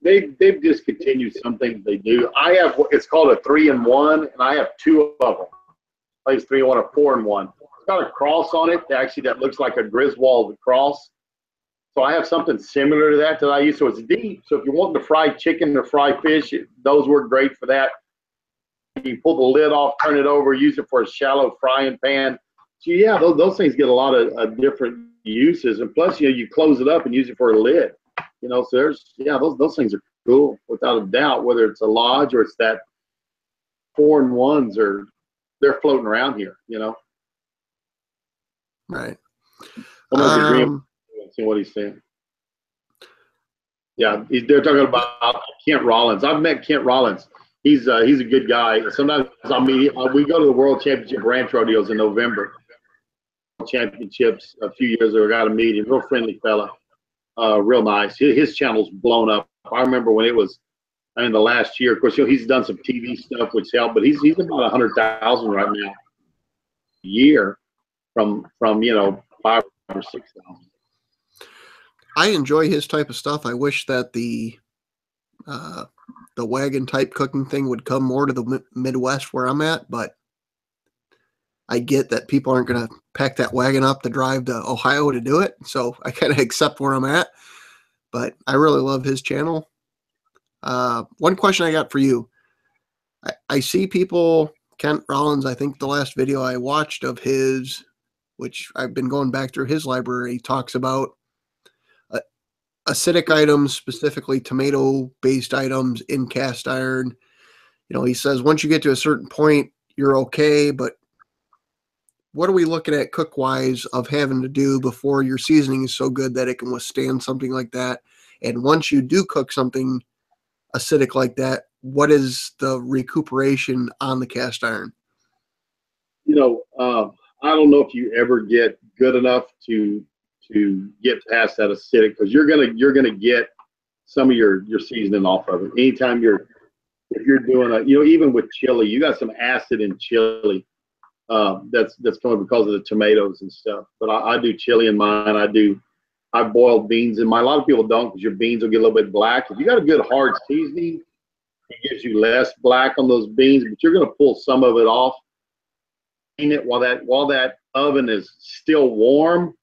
They've discontinued some things they do. I have, it's called a 3-in-1, and I have 2 of them. I use 3-in-1 or 4-in-1. It's got a cross on it that looks like a Griswold cross. So I have something similar to that I use. So it's deep. So if you're wanting to fry chicken or fry fish, those work great for that. You pull the lid off, turn it over, use it for a shallow frying pan. So yeah, those things get a lot of different uses. And plus, you know, you close it up and use it for a lid. You know, so those things are cool without a doubt. Whether it's a Lodge or it's that 4-in-1s, or they're floating around here. You know. Right. See what he's saying. Yeah, they're talking about Kent Rollins. I've met Kent Rollins. He's a good guy. Sometimes we go to the World Championship Ranch Rodeos in November. Championships a few years ago. Got to meet him. Real friendly fella. Real nice. His channel's blown up. I remember when it was in the last year. Of course, you know, he's done some TV stuff which helped, but he's about 100,000 right now a year from 5,000 or 6,000. I enjoy his type of stuff. I wish that the wagon type cooking thing would come more to the Midwest where I'm at, but I get that people aren't going to pack that wagon up to drive to Ohio to do it. So I kind of accept where I'm at, but I really love his channel. One question I got for you. I see people, Kent Rollins, I think the last video I watched of his, which I've been going back through his library, talks about acidic items, specifically tomato-based items in cast iron. You know, he says once you get to a certain point, you're okay, but what are we looking at cook-wise of having to do before your seasoning is so good that it can withstand something like that? And once you do cook something acidic like that, what is the recuperation on the cast iron? You know, I don't know if you ever get good enough to get past that acidic, because you're gonna get some of your seasoning off of it. Anytime if you're doing even with chili, you got some acid in chili. That's coming because of the tomatoes and stuff. But I do chili in mine. I boil beans in mine. A lot of people don't, because your beans will get a little bit black. If you got a good hard seasoning, it gives you less black on those beans, but you're going to pull some of it off. Clean it while that oven is still warm.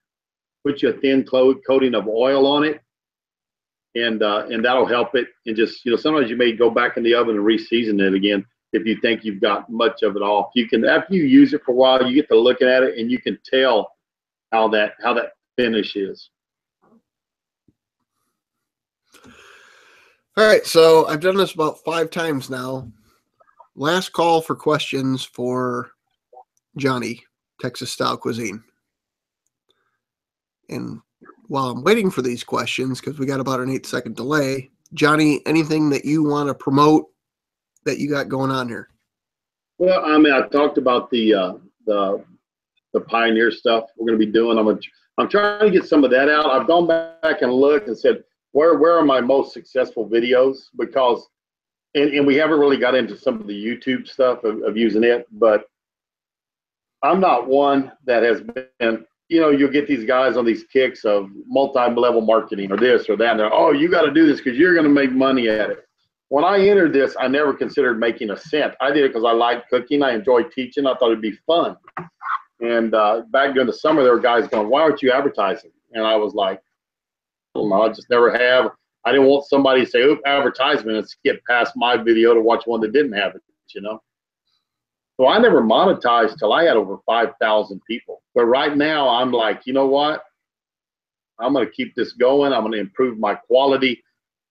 Put you a thin coating of oil on it, and that'll help it. And just sometimes you may go back in the oven and re-season it again if you think you've got much of it off. You can, after you use it for a while, you get to looking at it and you can tell how that finish is. All right, so I've done this about 5 times now. Last call for questions for Johnny, Texas Style Cuisine. And while I'm waiting for these questions, because we got about an 8-second delay, Johnny, anything that you want to promote that you got going on here? Well, I mean, I talked about the Pioneer stuff we're going to be doing. I'm trying to get some of that out. I've gone back and looked and said, where are my most successful videos? Because, and we haven't really got into some of the YouTube stuff of using it, but I'm not one that has been, you'll get these guys on these kicks of multi-level marketing or this or that. And they're, oh, you got to do this because you're going to make money at it. When I entered this, I never considered making a cent. I did it because I liked cooking. I enjoyed teaching. I thought it'd be fun. And back during the summer, there were guys going, why aren't you advertising? And I was like, I just never have. I didn't want somebody to say, oop, advertisement, and skip past my video to watch one that didn't have it, So I never monetized till I had over 5,000 people. But right now, I'm like, you know what? I'm going to keep this going. I'm going to improve my quality.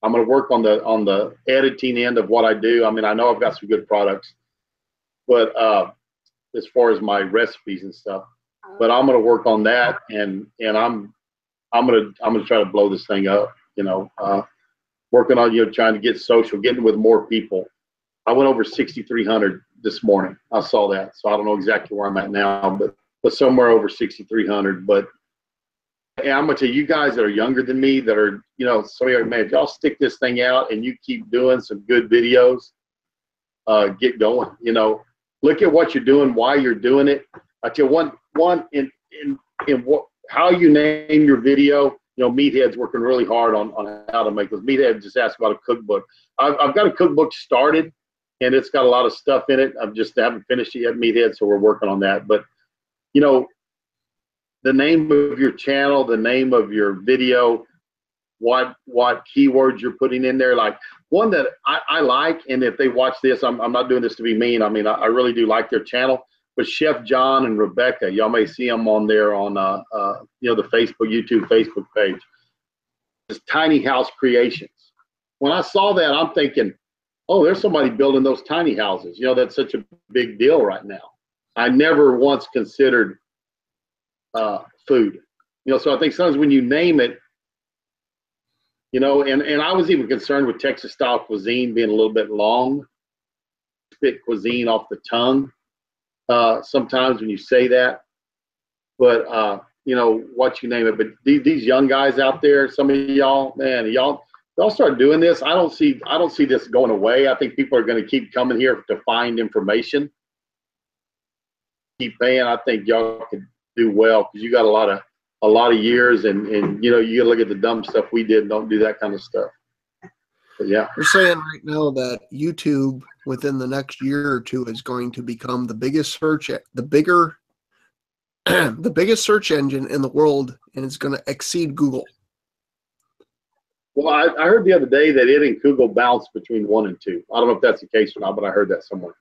I'm going to work on the editing end of what I do. I mean, I know I've got some good products, but as far as my recipes and stuff, but I'm going to work on that, and I'm going to try to blow this thing up. Working on trying to get social, getting with more people. I went over 6,300 this morning. I saw that, so I don't know exactly where I'm at now, but somewhere over 6,300. But and I'm gonna tell you guys that are younger than me, that are so man, if y'all stick this thing out and you keep doing some good videos, get going. Look at what you're doing, why you're doing it. I tell you one in what how you name your video. Meathead's working really hard on how to make those. Meathead just asked about a cookbook. I've got a cookbook started, and it's got a lot of stuff in it. I haven't finished it yet, Meathead, so we're working on that. But the name of your channel, the name of your video, what keywords you're putting in there. Like one that I like, and if they watch this, I'm not doing this to be mean. I mean, I really do like their channel. But Chef John and Rebecca, y'all may see them on there on the YouTube Facebook page. It's Tiny House Creations. When I saw that, I'm thinking, oh, there's somebody building those tiny houses. That's such a big deal right now. I never once considered food. So I think sometimes when you name it, and I was even concerned with Texas Style Cuisine being a little bit long, spit cuisine off the tongue. Sometimes when you say that, but what you name it. But these young guys out there, some of y'all, man, y'all start doing this. I don't see this going away. I think people are going to keep coming here to find information. Keep paying. I think y'all could do well because you got a lot of years, and you gotta look at the dumb stuff we did. Don't do that kind of stuff. But yeah, we're saying right now that YouTube within the next year or two is going to become the biggest the biggest search engine in the world, and it's going to exceed Google. Well, I heard the other day that it and Kugel bounce between 1 and 2. I don't know if that's the case or not, but I heard that somewhere.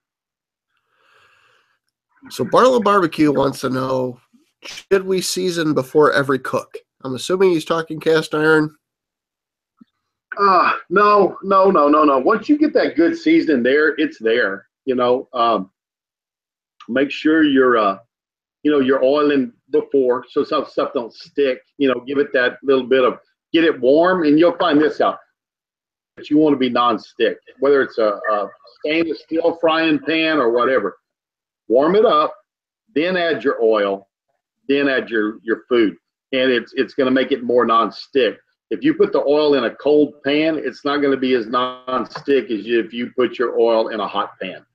So Barlow Barbecue wants to know, should we season before every cook? I'm assuming he's talking cast iron. No. Once you get that good seasoning there, it's there. Make sure you're oiling before so some stuff don't stick. Give it that little bit of, get it warm, and you'll find this out. But you want to be non-stick, whether it's a stainless steel frying pan or whatever. Warm it up, then add your oil, then add your food, and it's going to make it more non-stick. If you put the oil in a cold pan, it's not going to be as non-stick as if you put your oil in a hot pan.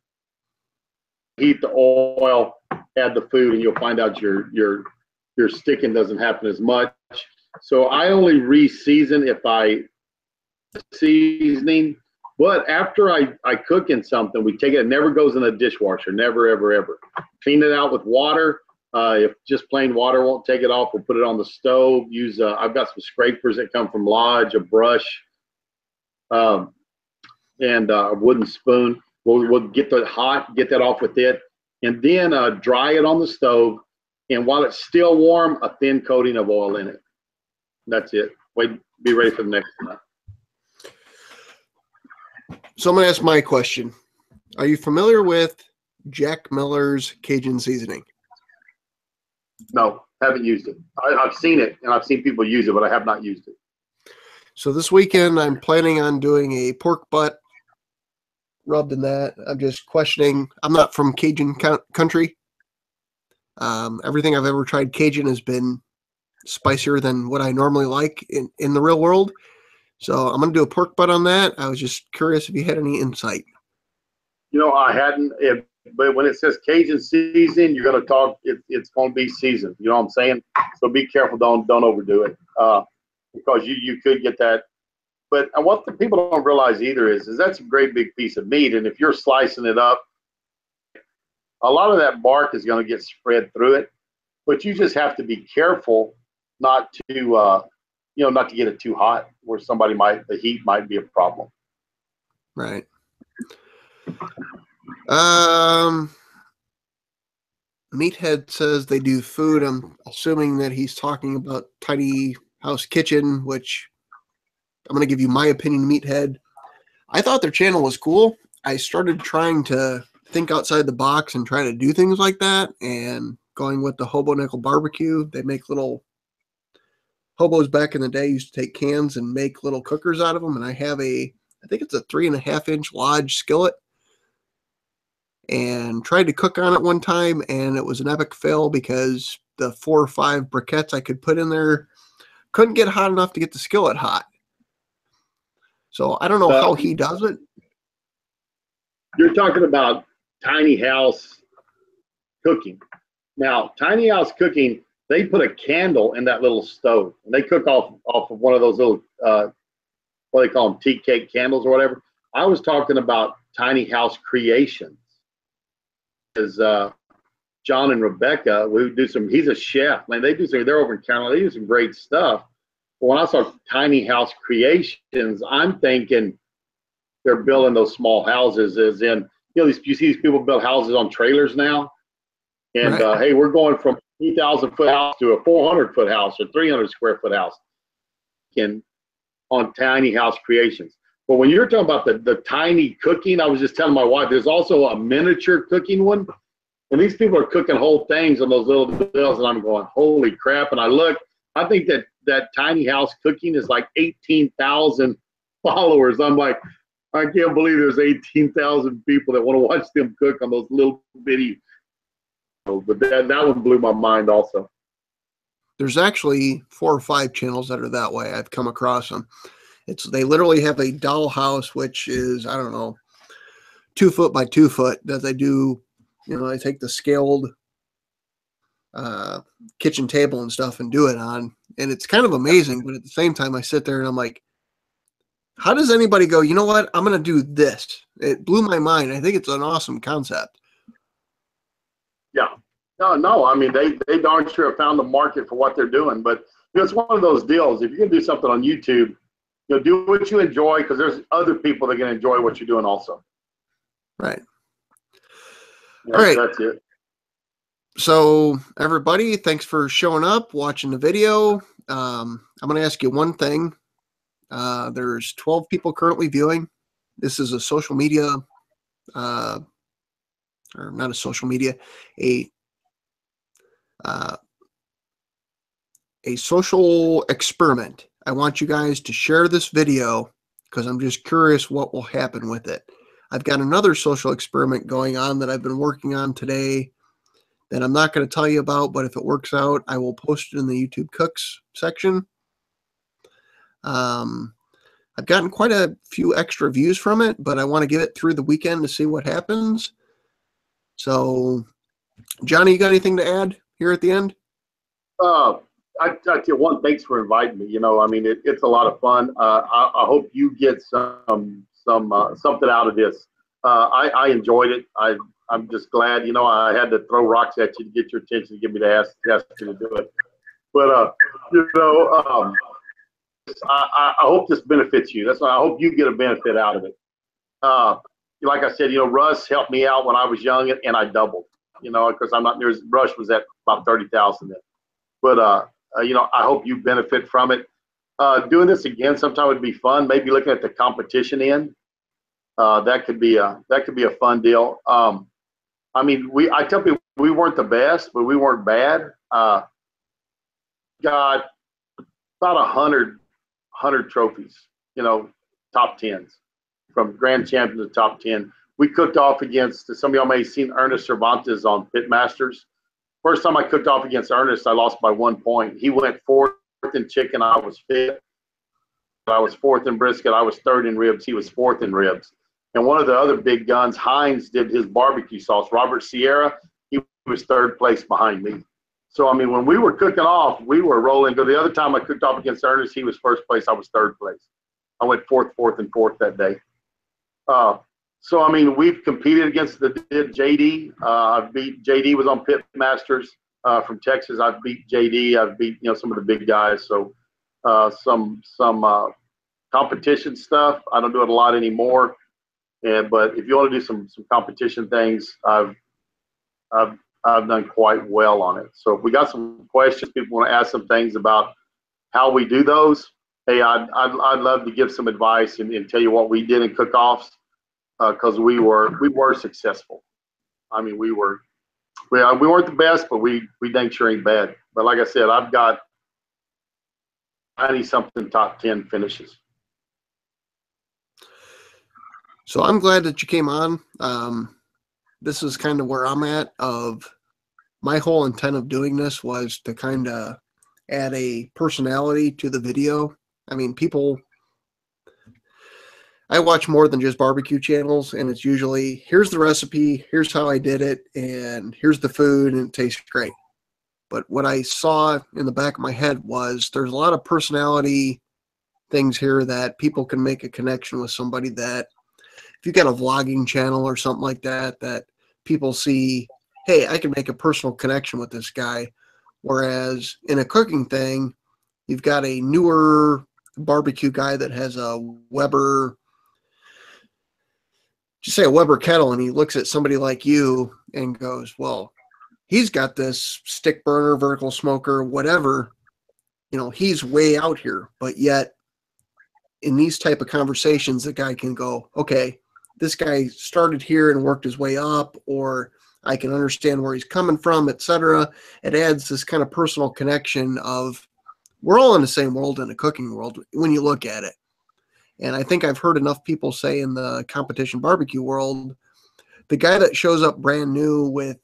Heat the oil, add the food, and you'll find out your sticking doesn't happen as much. So I only re-season if I seasoning. But after I cook in something, we take it. It never goes in a dishwasher. Never, ever, ever. Clean it out with water. If just plain water won't take it off, we'll put it on the stove. Use I've got some scrapers that come from Lodge, a brush, and a wooden spoon. We'll get that hot, get that off with it, and then dry it on the stove. And while it's still warm, a thin coating of oil in it. That's it. Be ready for the next one. So I'm going to ask my question. Are you familiar with Jack Miller's Cajun seasoning? No, haven't used it. I've seen it, and I've seen people use it, but I have not used it. So this weekend, I'm planning on doing a pork butt rubbed in that. I'm just questioning. I'm not from Cajun country. Everything I've ever tried Cajun has been spicier than what I normally like in the real world. So I'm going to do a pork butt on that. I was just curious if you had any insight. I hadn't, but when it says Cajun season, you're going to talk, it's going to be seasoned. You know what I'm saying? So be careful. Don't overdo it because you could get that. But what the people don't realize either is that's a great big piece of meat. And if you're slicing it up, a lot of that bark is going to get spread through it. But you just have to be careful not to, not to get it too hot where the heat might be a problem. Right. Meathead says they do food. I'm assuming that he's talking about Tiny House Kitchen, which I'm going to give you my opinion, Meathead. I thought their channel was cool. I started trying to think outside the box and try to do things like that, and going with the Hobo Nichol BBQ. They make little hobos back in the day used to take cans and make little cookers out of them, and I have I think it's a 3.5-inch Lodge skillet, and tried to cook on it one time, and it was an epic fail because the 4 or 5 briquettes I could put in there couldn't get hot enough to get the skillet hot. So I don't know how he does it. You're talking about tiny house cooking. Now, tiny house cooking, they put a candle in that little stove, and they cook off of one of those little, what do they call them, tea cake candles or whatever. I was talking about tiny house creations. Is John and Rebecca, he's a chef, man. They're over in Canada, they do some great stuff. But when I saw tiny house creations, I'm thinking they're building those small houses, as in, you see these people build houses on trailers now. And right. Hey, we're going from 3,000-foot house to a 400-foot house or 300-square-foot house on tiny house creations. But when you're talking about the tiny cooking, I was just telling my wife, there's also a miniature cooking one. And these people are cooking whole things on those little bills, and I'm going, holy crap. And I think that tiny house cooking is like 18,000 followers. I'm like, I can't believe there's 18,000 people that want to watch them cook on those little bitty. But that one blew my mind also. There's actually 4 or 5 channels that are that way. I've come across them. They literally have a dollhouse, which is, I don't know, 2 foot by 2 foot that they do. They take the scaled kitchen table and stuff and do it on. And it's kind of amazing. But at the same time, I sit there and I'm like, how does anybody go, you know what? I'm going to do this. It blew my mind. I think it's an awesome concept. Yeah. No. I mean, they darn sure have found the market for what they're doing. But it's one of those deals. If you're going to do something on YouTube, You know, do what you enjoy, because there's other people that can enjoy what you're doing also. Right. Yeah, All right. That's it. So everybody, thanks for showing up, watching the video. I'm going to ask you one thing. There's 12 people currently viewing. This is a social media, or not a social media, a social experiment. I want you guys to share this video because I'm just curious what will happen with it. I've got another social experiment going on that I've been working on today that I'm not going to tell you about, but if it works out, I will post it in the YouTube Cooks section. I've gotten quite a few extra views from it, but I want to get it through the weekend to see what happens. So, Johnny, you got anything to add here at the end? I tell you one, thanks for inviting me. You know, I mean, it's a lot of fun. I hope you get something out of this. I enjoyed it. I'm just glad. You know, I had to throw rocks at you to get your attention, to get me to ask you to do it. But you know, I hope this benefits you. That's why I hope you get a benefit out of it. Like I said, you know, Russ helped me out when I was young, and I doubled. You know, because I'm not near as Rush was at about 30,000 then. But you know, I hope you benefit from it. Doing this again sometime would be fun. Maybe looking at the competition end. That could be a fun deal. I mean, I tell people we weren't the best, but we weren't bad. Got about 100 trophies. You know, top 10s, from grand champion to top 10. We cooked off against, some of y'all may have seen Ernest Cervantes on Pitmasters. First time I cooked off against Ernest, I lost by 1 point. He went fourth in chicken. I was fifth. I was fourth in brisket. I was third in ribs. He was fourth in ribs. And one of the other big guns, Heinz, did his barbecue sauce. Robert Sierra, he was third place behind me. So, I mean, when we were cooking off, we were rolling. The other time I cooked off against Ernest, he was first place. I was third place. I went fourth, and fourth that day. So, I mean, we've competed against the JD. I've beat JD, was on Pitmasters from Texas. I've beat JD. I've beat, you know, some of the big guys. So some competition stuff. I don't do it a lot anymore. But if you want to do some competition things, I've done quite well on it. So if we got some questions, people want to ask some things about how we do those, hey, I'd love to give some advice and tell you what we did in cook-offs. Because we were successful. I mean, we weren't the best, but we dang sure ain't bad. But like I said, I've got 90-something top 10 finishes. So I'm glad that you came on. This is kind of where I'm at. Of my whole intent of doing this was to kind of add a personality to the video. I mean, I watch more than just barbecue channels, and it's usually, here's the recipe, here's how I did it, and here's the food, and it tastes great. But what I saw in the back of my head was there's a lot of personality things here that people can make a connection with somebody, that if you got a vlogging channel or something like that, that people see, hey, I can make a personal connection with this guy. Whereas in a cooking thing, you've got a newer barbecue guy that has a Weber, just say a Weber kettle, and he looks at somebody like you and goes, well, he's got this stick burner, vertical smoker, whatever, you know, he's way out here. But yet in these type of conversations, the guy can go, okay, this guy started here and worked his way up, or I can understand where he's coming from, etc. It adds this kind of personal connection of, we're all in the same world, in the cooking world, when you look at it. And I think I've heard enough people say in the competition barbecue world, the guy that shows up brand new with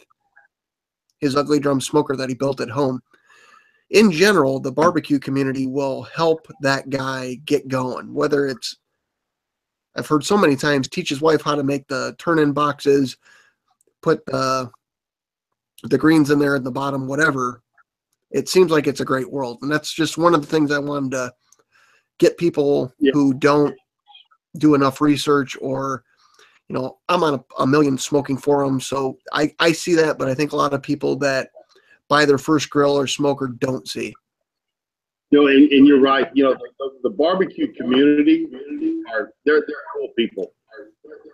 his ugly drum smoker that he built at home, in general, the barbecue community will help that guy get going. Whether it's, I've heard so many times, teach his wife how to make the turn-in boxes, put the greens in there at the bottom, whatever. It seems like it's a great world. And that's just one of the things I wanted to get people who don't do enough research, or, you know, I'm on a million smoking forums, so I see that, but I think a lot of people that buy their first grill or smoker don't see. And you're right. The barbecue community they're cool people,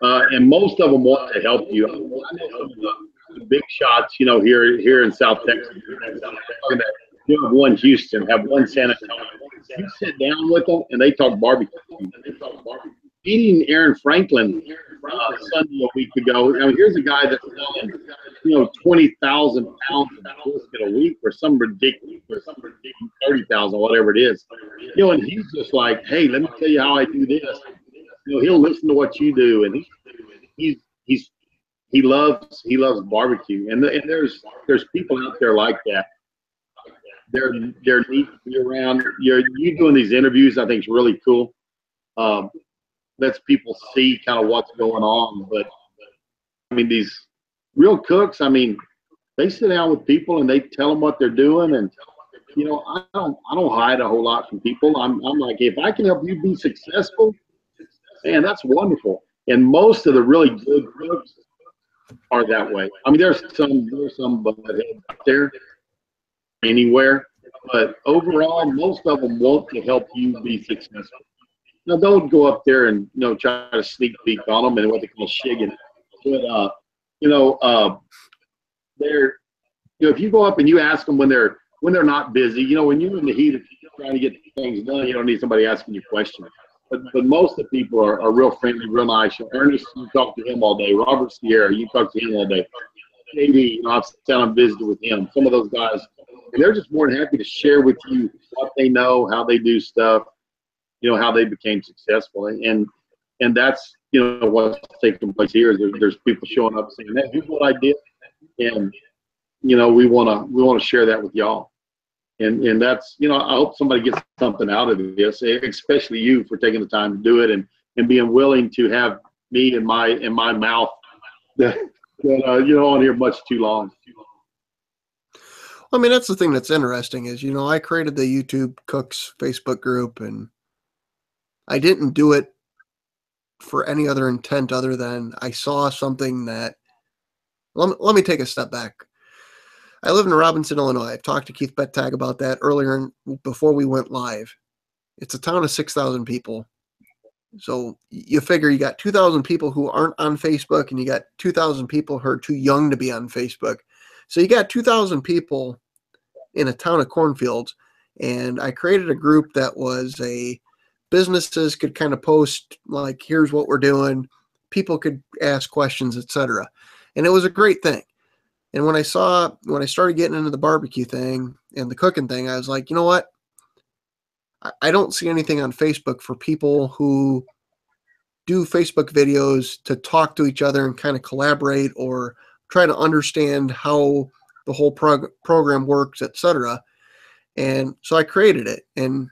and most of them want to help you. I know some of the big shots, here in South Texas. You have one Houston, have one San Antonio. You sit down with them, and they talk barbecue. Eating Aaron Franklin Sunday a week ago. Here's a guy that's selling, 20,000 pounds of brisket a week, or some ridiculous, 30,000, whatever it is. And he's just like, hey, let me tell you how I do this. He'll listen to what you do, and he loves barbecue, and there's people out there like that. They're neat to be around. You doing these interviews, I think, is really cool. Lets people see kind of what's going on. But these real cooks, they sit down with people and they tell them what they're doing, and I don't hide a whole lot from people. I'm like, if I can help you be successful, man, that's wonderful. And most of the really good cooks are that way. There's some buttheads out there anywhere, but overall, most of them want to help you be successful. Now, don't go up there and try to sneak peek on them and what they call shigging. But they're if you go up and you ask them when they're not busy, when you're in the heat of trying to get things done, you don't need somebody asking you questions. But most of the people are real friendly, real nice. Ernest, you talk to him all day. Robert Sierra, you talk to him all day. Maybe I've sat down and visited with him. Some of those guys, and they're just more than happy to share with you what they know, how they do stuff, how they became successful. And that's what's taking place here is there's people showing up saying, hey, here's what I did, and we want to share that with y'all. And that's, I hope somebody gets something out of this, especially you for taking the time to do it and being willing to have me in my mouth that on here much too long. That's the thing that's interesting is, I created the YouTube Cooks Facebook group, and I didn't do it for any other intent other than I saw something that, let me take a step back. I live in Robinson, Illinois. I've talked to Keith Bettag about that earlier before we went live. It's a town of 6,000 people. So you figure you got 2,000 people who aren't on Facebook, and you got 2,000 people who are too young to be on Facebook. So you got 2,000 people in a town of cornfields. And I created a group that was businesses could kind of post like, here's what we're doing. People could ask questions, etc. And it was a great thing. And when I started getting into the barbecue thing and the cooking thing, I was like, you know what? I don't see anything on Facebook for people who do Facebook videos to talk to each other and kind of collaborate or try to understand how the whole program works, etc. And so I created it. And,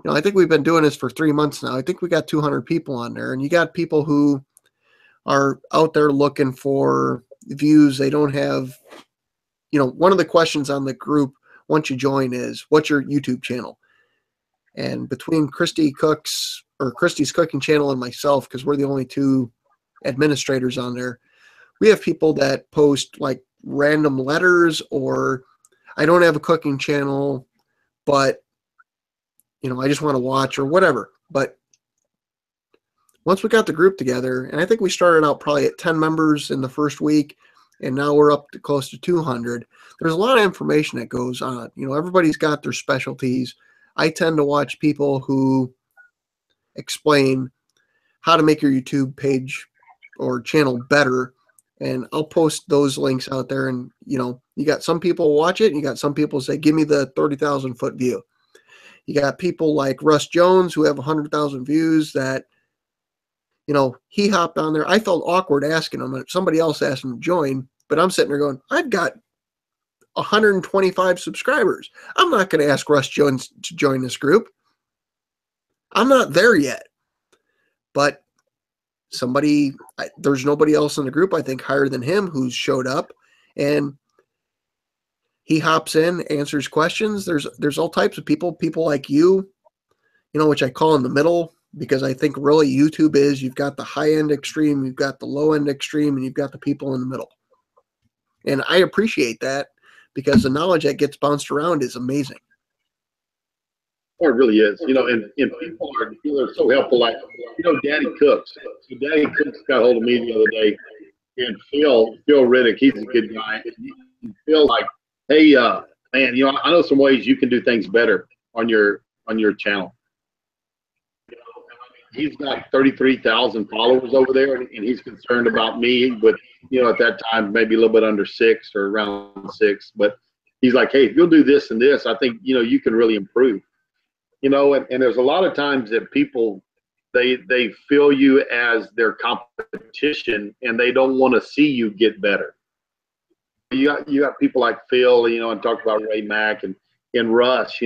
I think we've been doing this for 3 months now. I think we got 200 people on there. And you got people who are out there looking for views. They don't have, one of the questions on the group once you join is, what's your YouTube channel? And between Christy's cooking channel and myself, because we're the only two administrators on there, we have people that post like random letters, or I don't have a cooking channel, but I just want to watch or whatever. But once we got the group together, and I think we started out probably at 10 members in the first week, and now we're up to close to 200. There's a lot of information that goes on. Everybody's got their specialties. I tend to watch people who explain how to make your YouTube page or channel better, and I'll post those links out there. And, you got some people watch it, and you got some people say, give me the 30,000 foot view. You got people like Russ Jones who have 100,000 views that, he hopped on there. I felt awkward asking him. Somebody else asked him to join, but I'm sitting there going, I've got 125 subscribers. I'm not going to ask Russ Jones to join this group. I'm not there yet. But there's nobody else in the group, I think, higher than him who's showed up. And he hops in, answers questions. There's all types of people like you, which I call in the middle, because I think really YouTube is, you've got the high-end extreme, you've got the low-end extreme, and you've got the people in the middle. And I appreciate that, because the knowledge that gets bounced around is amazing. Or it really is, and people are, they're so helpful. Like, Daddy Cooks. So Daddy Cooks got hold of me the other day, and Phil Riddick, he's a good guy. And Phil, like, hey, man, I know some ways you can do things better on your channel. He's got 33,000 followers over there, and he's concerned about me with, at that time maybe a little bit under 6 or around 6, but he's like, hey, if you'll do this and this, I think you can really improve. And there's a lot of times that people they feel you as their competition, and they don't want to see you get better. You got people like Phil, and talked about Ray Mack and Russ,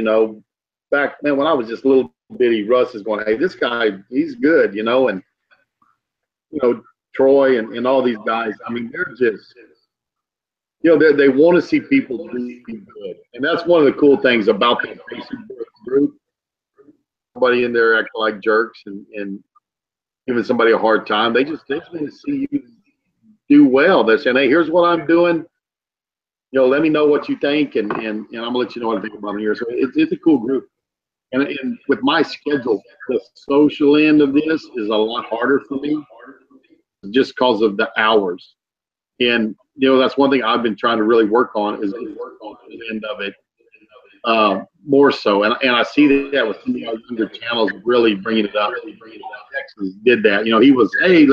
back then when I was just a little bitty. Russ is going, hey, this guy, he's good, and Troy and all these guys. I mean, they're just, they want to see people do good, and that's one of the cool things about the Facebook group. Somebody in there acting like jerks and giving somebody a hard time. They just want to see you do well. They're saying, hey, here's what I'm doing. Let me know what you think, and I'm gonna let you know what I think about it here. So it's a cool group. And with my schedule, the social end of this is a lot harder for me, just because of the hours. And that's one thing I've been trying to really work on, is work on the end of it more so. And I see that with some of our younger channels really bringing it up. Texas did that. He was, hey,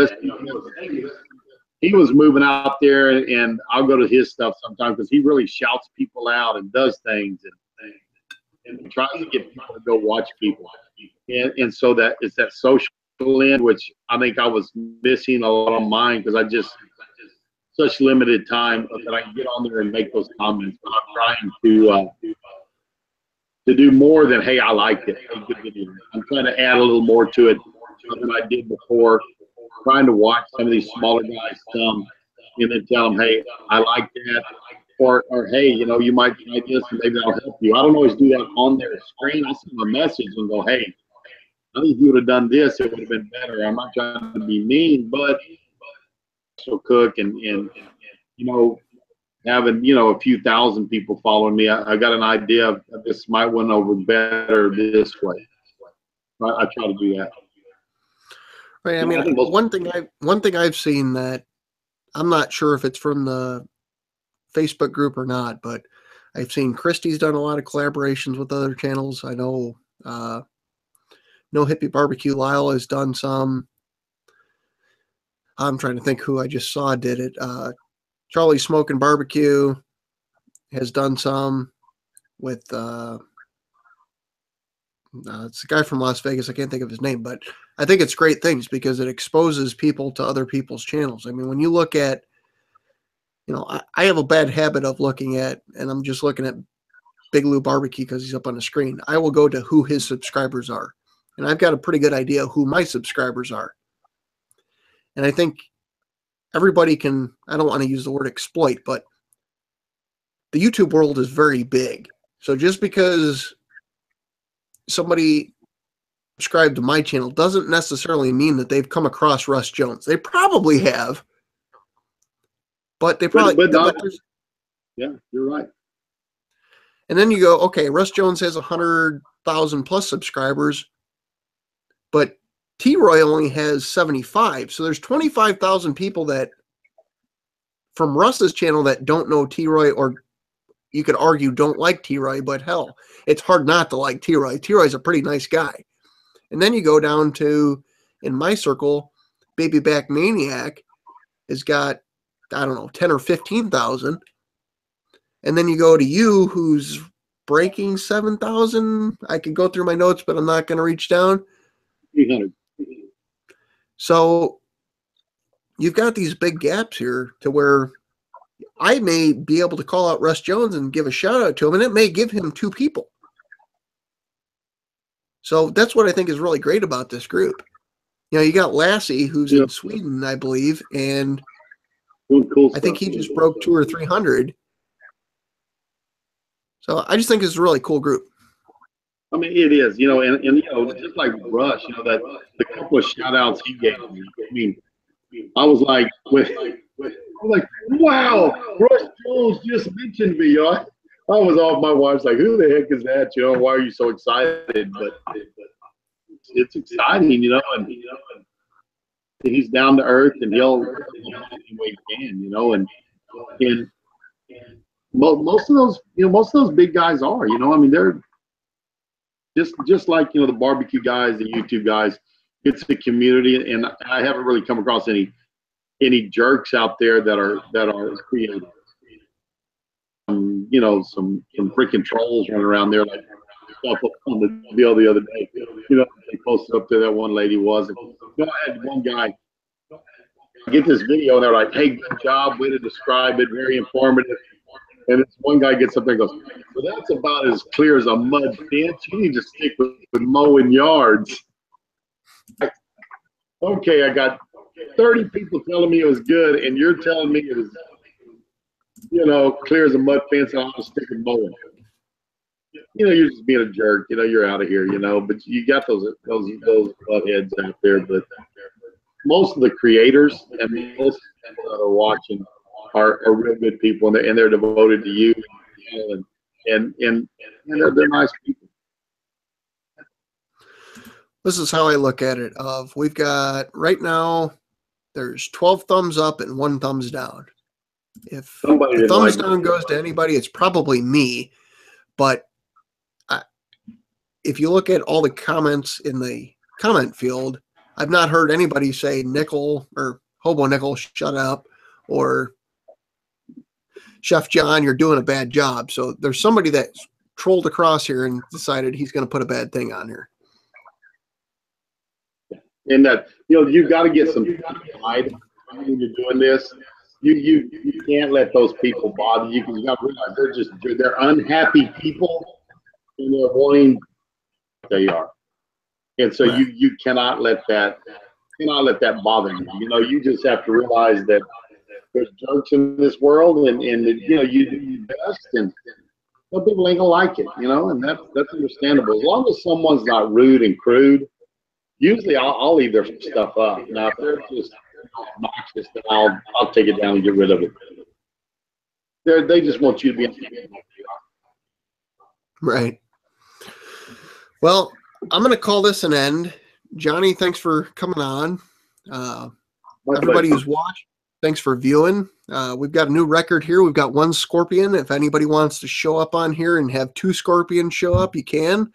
he was moving out there, and I'll go to his stuff sometimes because he really shouts people out and does things and tries to get people to go watch people. And so that it's that social end, which I think I was missing a lot on mine, because I just such limited time that I can get on there and make those comments. But I'm trying to do more than, hey, I liked it. I'm trying to add a little more to it than I did before. Trying to watch some of these smaller guys and then tell them, hey, I like that. Or hey, you might try this and maybe that'll help you. I don't always do that on their screen. I send them a message and go, hey, I think if you would have done this, it would have been better. I'm not trying to be mean, but so cook and having a few thousand people following me, I got an idea of this might win over better this way. I try to do that. Right. I mean, one thing I've seen that I'm not sure if it's from the Facebook group or not, but I've seen Christy's done a lot of collaborations with other channels. I know No Hippie Barbecue Lyle has done some. I'm trying to think who I just saw did it. Charlie Smoking Barbecue has done some with it's a guy from Las Vegas. I can't think of his name, but I think it's great things because it exposes people to other people's channels. I mean, when you look at, I have a bad habit of looking at, and I'm just looking at Big Lou Barbecue because he's up on the screen. I will go to who his subscribers are, and I've got a pretty good idea who my subscribers are. And I think everybody can, I don't want to use the word exploit, but the YouTube world is very big. So just because somebody subscribed to my channel doesn't necessarily mean that they've come across Russ Jones. They probably have, but they probably, yeah, you're right. And then you go, okay, Russ Jones has 100,000 plus subscribers, but T-Roy only has 75. So there's 25,000 people that from Russ's channel that don't know T-Roy, or you could argue don't like T-Roy, but hell, it's hard not to like T-Roy. T-Roy's a pretty nice guy. And then you go down to, in my circle, Baby Back Maniac has got, I don't know, 10 or 15,000. And then you go to you, who's breaking 7,000. I could go through my notes, but I'm not going to reach down. 300. So you've got these big gaps here to where I may be able to call out Russ Jones and give a shout out to him, and it may give him 2 people. So that's what I think is really great about this group. You got Lassie, who's in Sweden, I believe, and cool I think he just broke 200 or 300. So I just think it's a really cool group. I mean, it is, and just like Rush, that the couple of shout outs he gave me. I mean, I was like, wow, Rush Jones just mentioned me, I was off. My wife's like, "Who the heck is that? You know, why are you so excited?" But it's exciting, you know, and he's down to earth, and he'll any way he can, you know, and most of those, you know, most of those big guys are, you know, I mean, they're just like, you know, the barbecue guys, the YouTube guys. It's a community, and I haven't really come across any jerks out there that are creative. You know, some freaking trolls running around there like stuff up on the deal the other day. You know, they posted up there that one lady was. And, you know, I had one guy get this video, and they're like, "Hey, good job, way to describe it, very informative." And this one guy gets up there and goes, "Well, that's about as clear as a mud fence. You need to stick with mowing yards." Okay, I got 30 people telling me it was good, and you're telling me it was, you know, clear as a mud fence, and I'm gonna stick with mowing. You know, you're just being a jerk. You know, you're out of here. You know, but you got those buttheads out there. But most of the creators and most people that are watching are real good people, and they're devoted to you, and they're nice people. This is how I look at it. We've got right now, there's 12 thumbs up and 1 thumbs down. If the thumbs down goes to anybody, it's probably me. But if you look at all the comments in the comment field, I've not heard anybody say Nichol or Hobo Nichol, shut up, or Chef John, you're doing a bad job. So there's somebody that trolled across here and decided he's going to put a bad thing on here. And that, you know, you've got to get some pride when you're doing this. You can't let those people bother you, because you got to realize they're unhappy people, and they're wanting they are. And so right. you cannot let that bother you. You know, you just have to realize that there's jerks in this world, and you know, you do your best, and some people ain't gonna like it, you know, and that's understandable. As long as someone's not rude and crude, usually I'll leave their stuff up. Now if they're just obnoxious, then I'll take it down and get rid of it. They just want you to be right. Well, I'm going to call this an end. Johnny, thanks for coming on. Everybody who's watched, thanks for viewing. We've got a new record here. We've got 1 scorpion. If anybody wants to show up on here and have 2 scorpions show up, you can.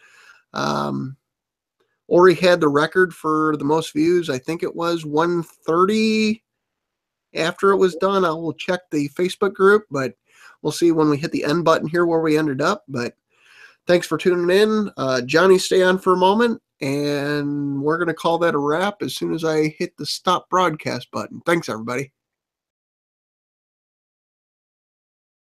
Ori had the record for the most views. I think it was 130 after it was done. I will check the Facebook group, but we'll see when we hit the end button here where we ended up. But thanks for tuning in. Johnny, stay on for a moment, and we're going to call that a wrap as soon as I hit the stop broadcast button. Thanks, everybody.